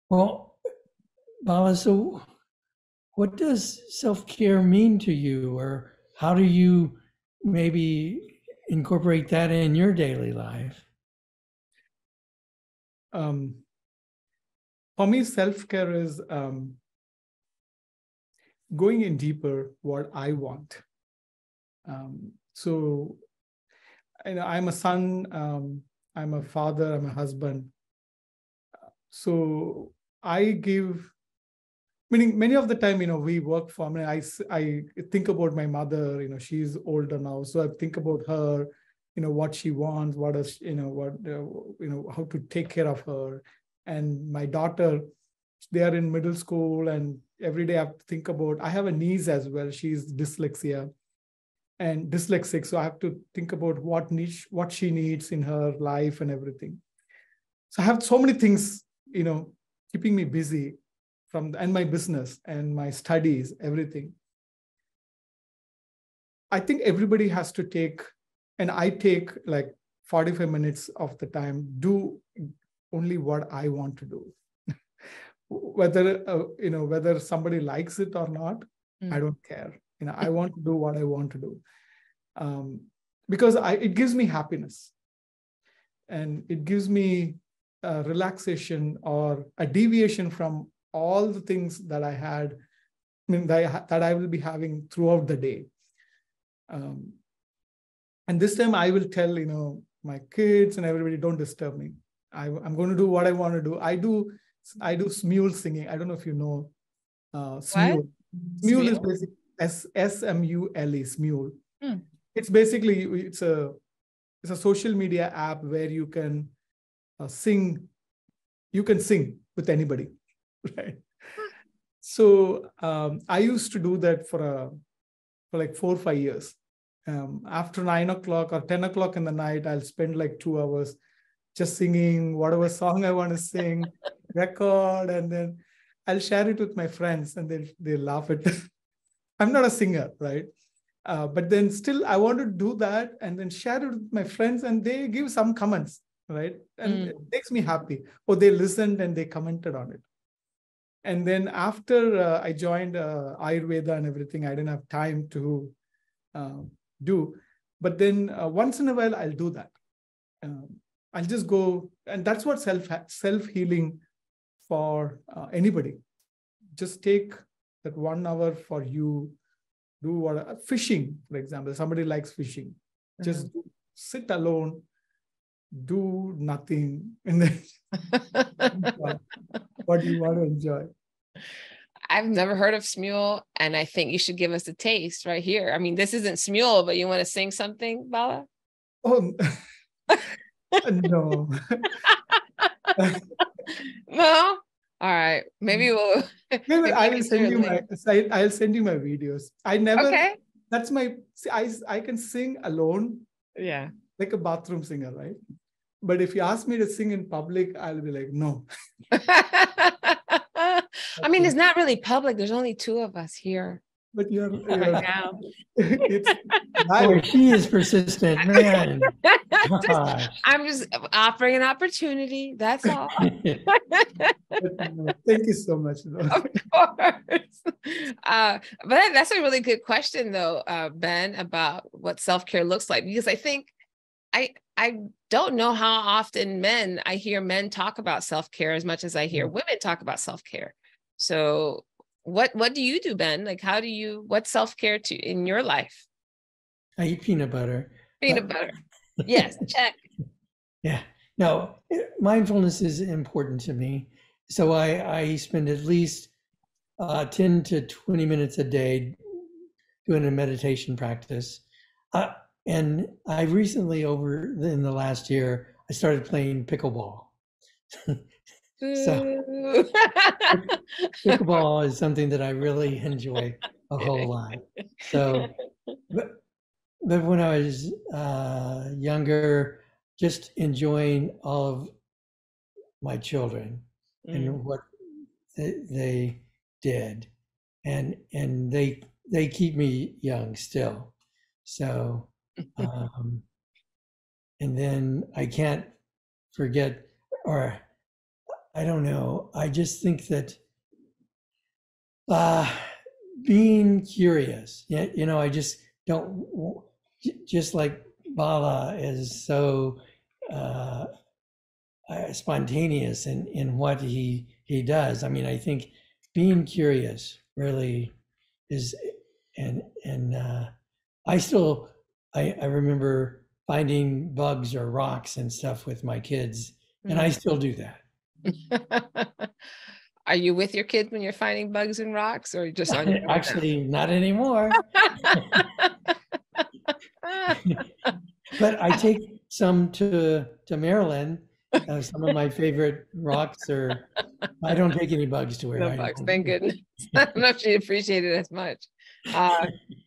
Well, Bala, so what does self-care mean to you, or how do you maybe incorporate that in your daily life? For me, self-care is going in deeper what I want. So, I'm a son, I'm a father, I'm a husband. So I give, meaning many of the time, we work for, I think about my mother, she's older now. So I think about her, what she wants, what is, how to take care of her. And my daughter, they are in middle school, and every day I have to think about, I have a niece as well. She's dyslexic. So I have to think about what she needs in her life and everything. So I have so many things, keeping me busy and my business and my studies, everything. I think everybody has to take, and I take like 45 minutes of the time, do only what I want to do. Whether somebody likes it or not, I don't care. I want to do what I want to do. Because it gives me happiness, and it gives me relaxation or a deviation from all the things that I had, that I will be having throughout the day. And this time I will tell, my kids and everybody, don't disturb me. I'm going to do what I want to do. I do smule singing. I don't know if you know smule. Smule is basically S-M-U-L-E, smule. It's basically, it's a social media app where you can sing. You can sing with anybody, right? So I used to do that for like 4 or 5 years. After 9 o'clock or 10 o'clock in the night, I'll spend like 2 hours just singing whatever song I want to sing, record, and then I'll share it with my friends, and they laugh at it. I'm not a singer, right? But then still I want to do that and then share it with my friends, and they give some comments, right? And it makes me happy. Or they listened and they commented on it. And then after I joined Ayurveda and everything, I didn't have time to do. But then once in a while, I'll do that. I'll just go, and that's what self-healing for anybody. Just take that 1 hour for you. Do what, fishing, for example. Somebody likes fishing. Just sit alone, do nothing, and then what you want to enjoy. I've never heard of smule, and I think you should give us a taste right here. I mean, this isn't smule, but you want to sing something, Bala? Oh, no. No? All right. Maybe we'll. Maybe I'll send you my videos. I never. Okay. That's my. I can sing alone. Yeah. Like a bathroom singer, right? But if you ask me to sing in public, I'll be like, no. I mean, it's not really public. There's only 2 of us here. But you're right now. She is persistent, man. I'm just offering an opportunity. That's all. Thank you so much. Of course. But that's a really good question, though, Ben, about what self-care looks like, because I think I don't know how often I hear men talk about self-care as much as I hear women talk about self-care. So what do you do, Ben? Like, what's self-care in your life? I eat peanut butter. Peanut butter. Yes, check. Yeah. No, mindfulness is important to me. So I spend at least 10 to 20 minutes a day doing a meditation practice. Uh, and I recently, in the last year, I started playing pickleball. So pickleball is something that I really enjoy a whole lot. So, but when I was younger, just enjoying all of my children and what they did, and they keep me young still. So, and then I can't forget, or I don't know. I just think that being curious, I just don't, just like Bala is so spontaneous in what he does. I mean, I think being curious really is, and I remember finding bugs or rocks and stuff with my kids, and I still do that. Are you with your kids when you're finding bugs and rocks, or just on your own? Actually, not anymore. But I take some to Maryland. Some of my favorite rocks are. I don't take any bugs to where No I bugs, don't. thank goodness. I don't know if she appreciated it as much.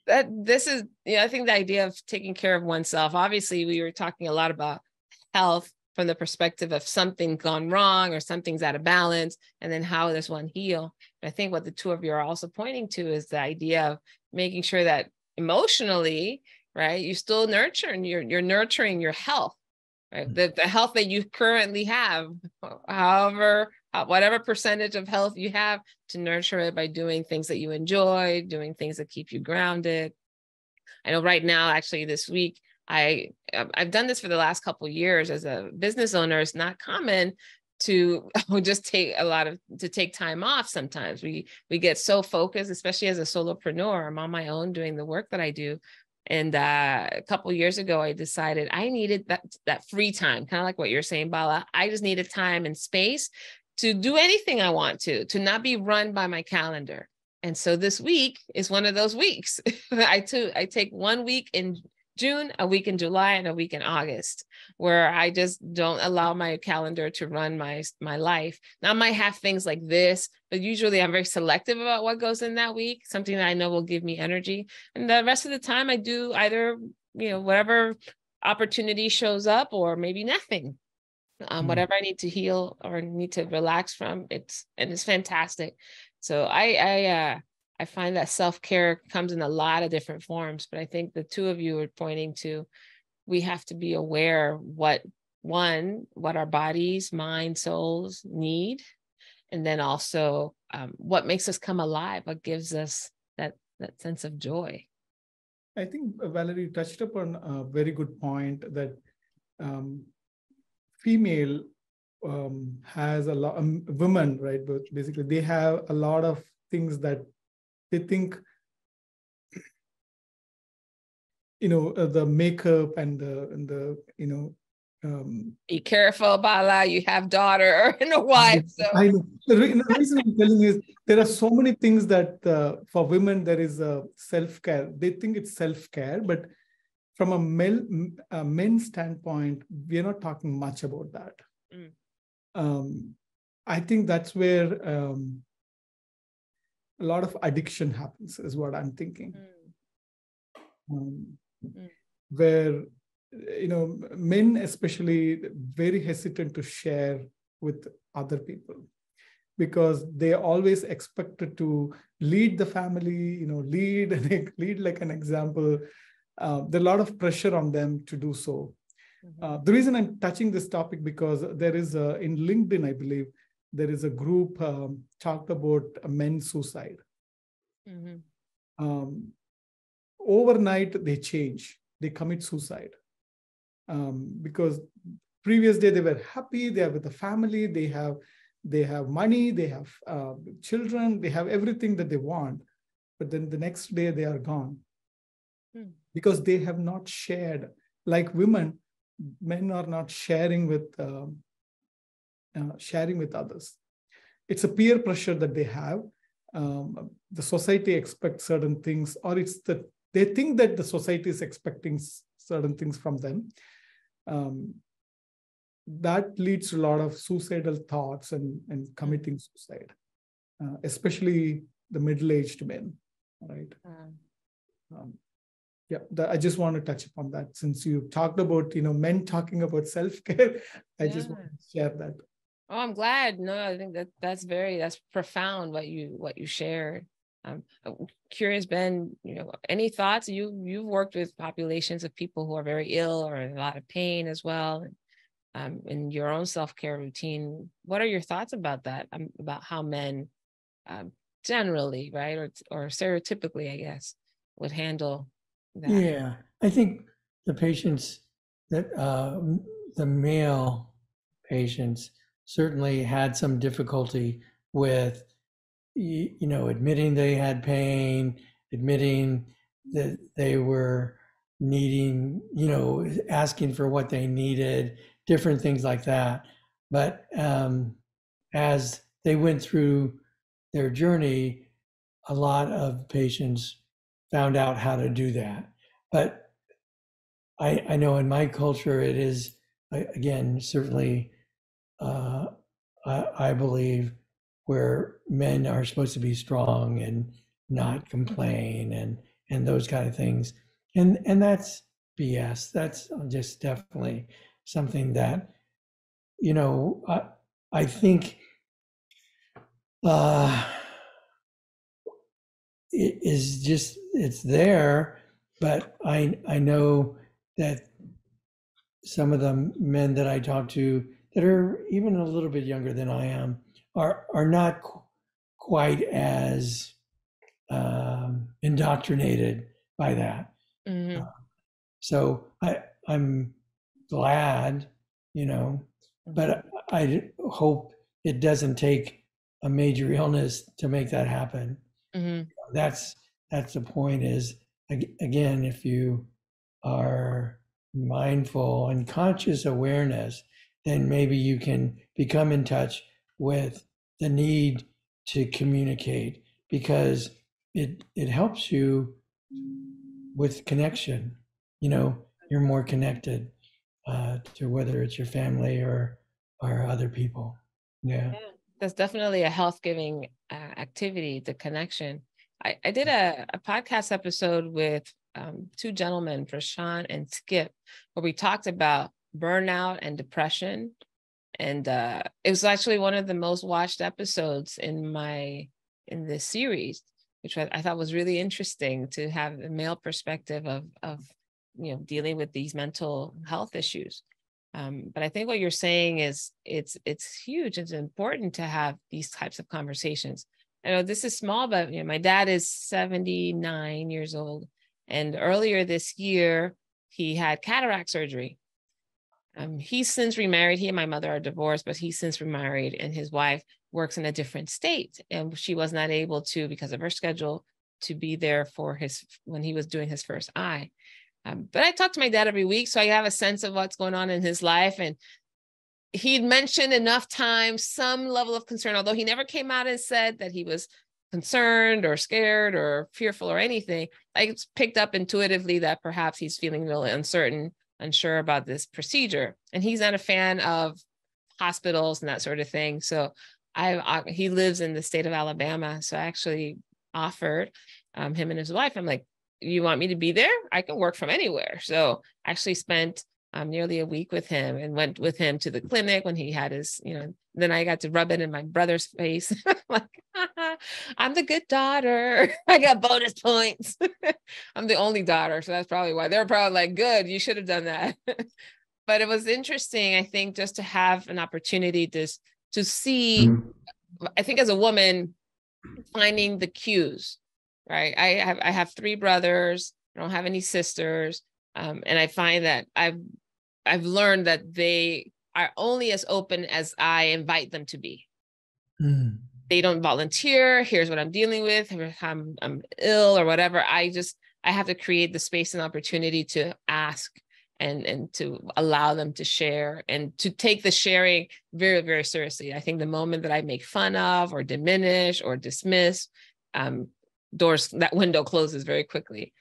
That this is, I think the idea of taking care of oneself. Obviously, we were talking a lot about health from the perspective of something gone wrong or something's out of balance, and then how does one heal? I think what the two of you are also pointing to is the idea of making sure that emotionally, right, you still nurturing, you're nurturing your health, right? The health that you currently have, whatever percentage of health you have, to nurture it by doing things that you enjoy, doing things that keep you grounded. I know right now, actually this week, I've done this for the last couple of years as a business owner. It's not common to just take time off. Sometimes we get so focused, especially as a solopreneur. I'm on my own doing the work that I do. And a couple of years ago, I decided I needed that free time, kind of like what you're saying, Bala. I just needed time and space to do anything I want to not be run by my calendar. And so this week is one of those weeks. I take 1 week in June, a week in July, and a week in August, where I just don't allow my calendar to run my life. Now, I might have things like this, but usually I'm very selective about what goes in that week, something that I know will give me energy. And the rest of the time I do either, whatever opportunity shows up, or maybe nothing. Whatever I need to heal or need to relax from, it's fantastic. So I find that self-care comes in a lot of different forms, but I think the two of you are pointing to, we have to be aware what our bodies, mind, souls need, and then also what makes us come alive, what gives us that sense of joy. I think Valerie touched upon a very good point that female has a lot, women, right? But basically they have a lot of things that they think, the makeup and the be careful, Bala, you have daughter and a wife. So I know. The reason I'm telling you is there are so many things that for women there is a self-care. They think it's self-care, but from a men's standpoint, we are not talking much about that. I think that's where a lot of addiction happens, is what I'm thinking. Where, men especially very hesitant to share with other people, because they are always expected to lead the family, lead like an example. There are a lot of pressure on them to do so. The reason I'm touching this topic, because there is in LinkedIn, I believe, there is a group talked about men's suicide. Overnight, they change. They commit suicide because previous day they were happy. They are with the family. They have money. They have children. They have everything that they want. But then the next day they are gone because they have not shared. Like women, men are not sharing with others. It's a peer pressure that they have. The society expects certain things, or they think that the society is expecting certain things from them. That leads to a lot of suicidal thoughts and committing suicide, especially the middle-aged men, right? Yeah, I just want to touch upon that since you talked about, men talking about self-care. I just want to share that. Oh, I'm glad. No, I think that's profound what you shared. I'm curious, Ben, any thoughts? You've worked with populations of people who are very ill or in a lot of pain as well. In your own self-care routine, what are your thoughts about that? About how men generally, right, or stereotypically, I guess, would handle that? Yeah, I think the patients that the male patients certainly had some difficulty with, admitting they had pain, admitting that they were needing, asking for what they needed, different things like that. But as they went through their journey, a lot of patients found out how to do that. But I know in my culture, it is, again, certainly, I believe, where men are supposed to be strong and not complain and those kind of things. And that's BS. That's just definitely something that, I think it is just, it's there, but I know that some of the men that I talk to that are even a little bit younger than I am are not quite as indoctrinated by that. So I'm glad, but I hope it doesn't take a major illness to make that happen. That's the point is, again, if you are mindful and conscious awareness, then maybe you can become in touch with the need to communicate, because it helps you with connection. You're more connected to whether it's your family or other people. Yeah. That's definitely a health-giving activity, the connection. I did a podcast episode with two gentlemen, Prashant and Skip, where we talked about burnout and depression. And it was actually one of the most watched episodes in this series, which I thought was really interesting to have a male perspective of dealing with these mental health issues. But I think what you're saying is it's huge. It's important to have these types of conversations. I know this is small, but my dad is 79 years old, and earlier this year he had cataract surgery. He's since remarried. He and my mother are divorced, but he's since remarried, and his wife works in a different state, and she was not able to, because of her schedule, to be there for when he was doing his first eye. But I talk to my dad every week, so I have a sense of what's going on in his life. And he'd mentioned enough times some level of concern, although he never came out and said that he was concerned or scared or fearful or anything. I picked up intuitively that perhaps he's feeling really unsure about this procedure. And he's not a fan of hospitals and that sort of thing. So he lives in the state of Alabama. So I actually offered him and his wife, I'm like, you want me to be there? I can work from anywhere. So I actually spent nearly a week with him and went with him to the clinic when he had his, then I got to rub it in my brother's face. Like, I'm the good daughter. I got bonus points. I'm the only daughter. So that's probably why they're probably like, good, you should have done that. But it was interesting, I think, just to have an opportunity to see, I think as a woman, finding the cues, right? I have three brothers. I don't have any sisters. And I find that I've learned that they are only as open as I invite them to be. They don't volunteer. Here's what I'm dealing with. I'm ill or whatever. I have to create the space and opportunity to ask and to allow them to share and to take the sharing very, very seriously. I think the moment that I make fun of or diminish or dismiss, that window closes very quickly.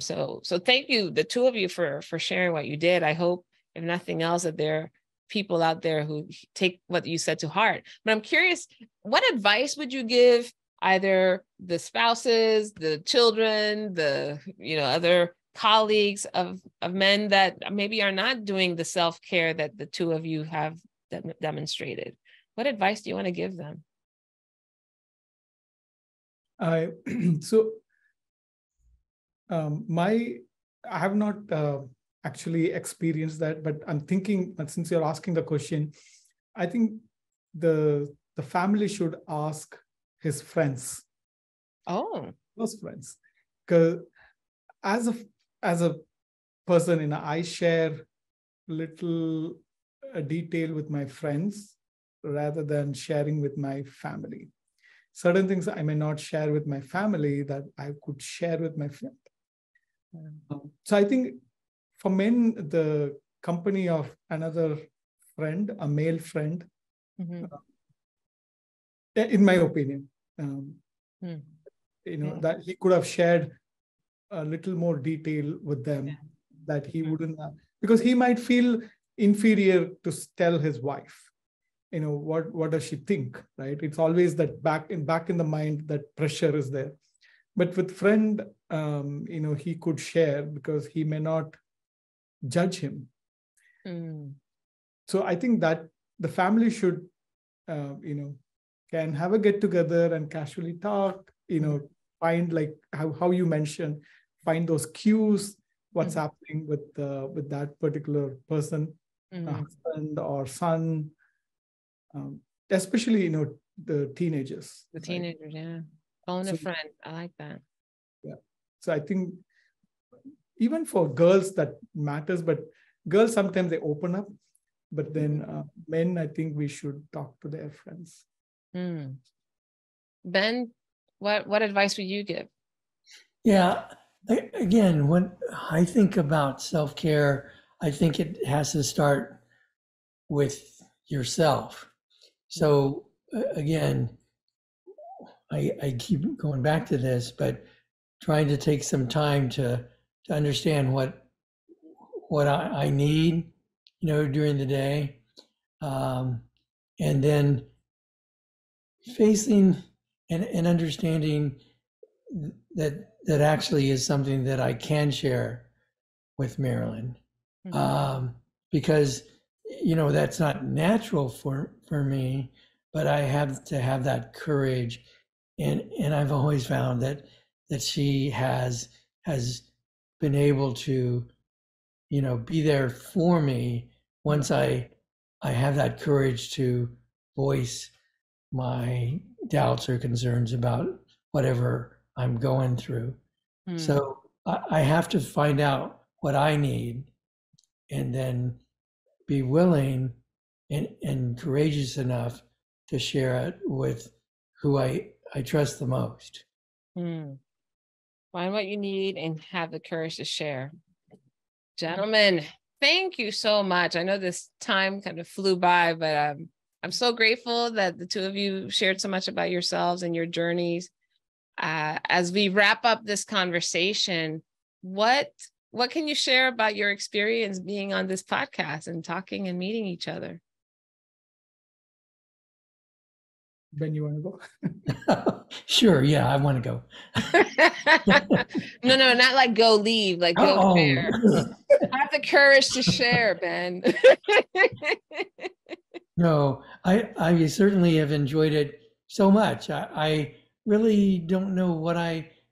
So thank you, the two of you, for sharing what you did. I hope, if nothing else, that there are people out there who take what you said to heart. But I'm curious, what advice would you give either the spouses, the children, the other colleagues of men that maybe are not doing the self-care that the two of you have demonstrated? What advice do you want to give them? I have not actually experienced that, but I'm thinking, since you're asking the question, I think the family should ask his friends. Oh, Close friends. Because as a person, I share little detail with my friends rather than sharing with my family. Certain things I may not share with my family that I could share with my friend. So I think for men, the company of another friend, a male friend, in my opinion, that he could have shared a little more detail with them, that he wouldn't have, because he might feel inferior to tell his wife. What does she think, right? It's always that back in the mind, that pressure is there. But with friend, he could share because he may not judge him. So I think that the family should, can have a get together and casually talk, find, like how you mentioned, find those cues, what's happening with that particular person, husband or son, especially, the teenagers. The teenagers, right? Yeah. Phone a friend. I like that. Yeah. So I think even for girls that matters, but girls sometimes they open up, but then men, I think we should talk to their friends. Ben, what advice would you give? Yeah, again, when I think about self-care, I think it has to start with yourself. So again, I keep going back to this, but trying to take some time to understand what I need, during the day, and then facing and understanding that actually is something that I can share with Marilyn, because that's not natural for me, but I have to have that courage, and I've always found that she has been able to be there for me once I have that courage to voice my doubts or concerns about whatever I'm going through. So I have to find out what I need, and then be willing and courageous enough to share it with who I trust the most. Find what you need and have the courage to share. Gentlemen, thank you so much. I know this time kind of flew by, but I'm so grateful that the two of you shared so much about yourselves and your journeys. As we wrap up this conversation, what can you share about your experience being on this podcast and talking and meeting each other? Ben, you want to go? Sure. Yeah, I want to go. No, not like go leave, like go share. Have the courage to share, Ben. No, I certainly have enjoyed it so much. I really don't know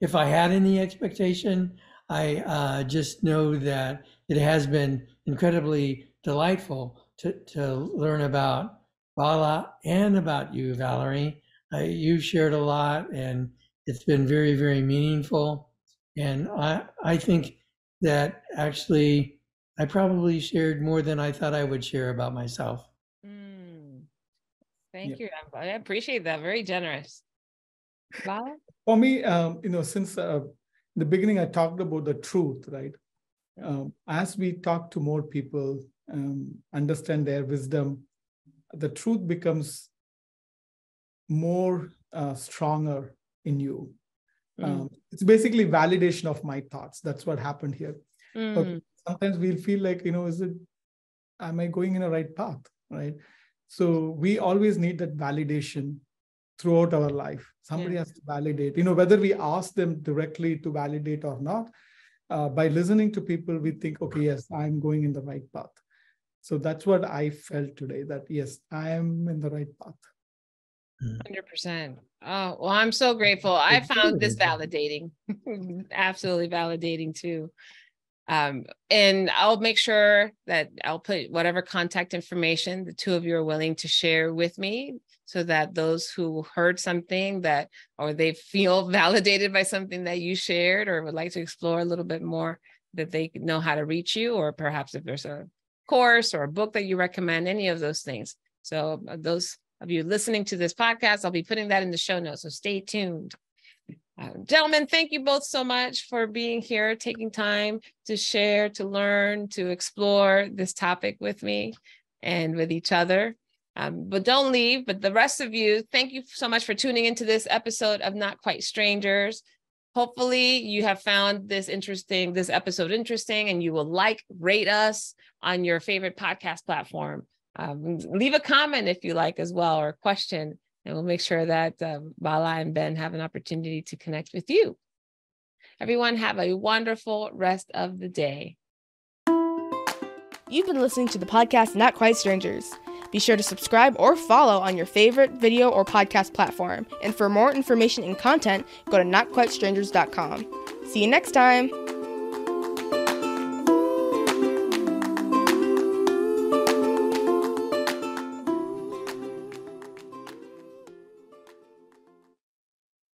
if I had any expectation. I just know that it has been incredibly delightful to learn about Bala and about you, Valerie. You shared a lot, and it's been very, very meaningful. And I think that actually I probably shared more than I thought I would share about myself. Thank you. I appreciate that. Very generous. Bala? For me, since the beginning, I talked about the truth, right? as we talk to more people, understand their wisdom, the truth becomes more stronger in you. It's basically validation of my thoughts. That's what happened here. But sometimes we'll feel like, am I going in the right path, right? So we always need that validation throughout our life. Somebody has to validate, whether we ask them directly to validate or not. By listening to people, we think, okay, yes, I'm going in the right path. So that's what I felt today, that yes, I am in the right path. 100%. Oh, well, I'm so grateful. I found this validating, absolutely validating too. And I'll make sure that I'll put whatever contact information the two of you are willing to share with me, so that those who heard something or they feel validated by something that you shared or would like to explore a little bit more, that they know how to reach you, or perhaps if there's a course or a book that you recommend, any of those things. So those of you listening to this podcast, I'll be putting that in the show notes. So stay tuned. Gentlemen, thank you both so much for being here, taking time to share, to learn, to explore this topic with me and with each other. But don't leave. But the rest of you, thank you so much for tuning into this episode of Not Quite Strangers. Hopefully you have found this episode interesting, and you will rate us on your favorite podcast platform. Leave a comment if you like as well, or a question, and we'll make sure that Bala and Ben have an opportunity to connect with you. Everyone, have a wonderful rest of the day. You've been listening to the podcast Not Quite Strangers. Be sure to subscribe or follow on your favorite video or podcast platform. And for more information and content, go to notquitestrangers.com. See you next time.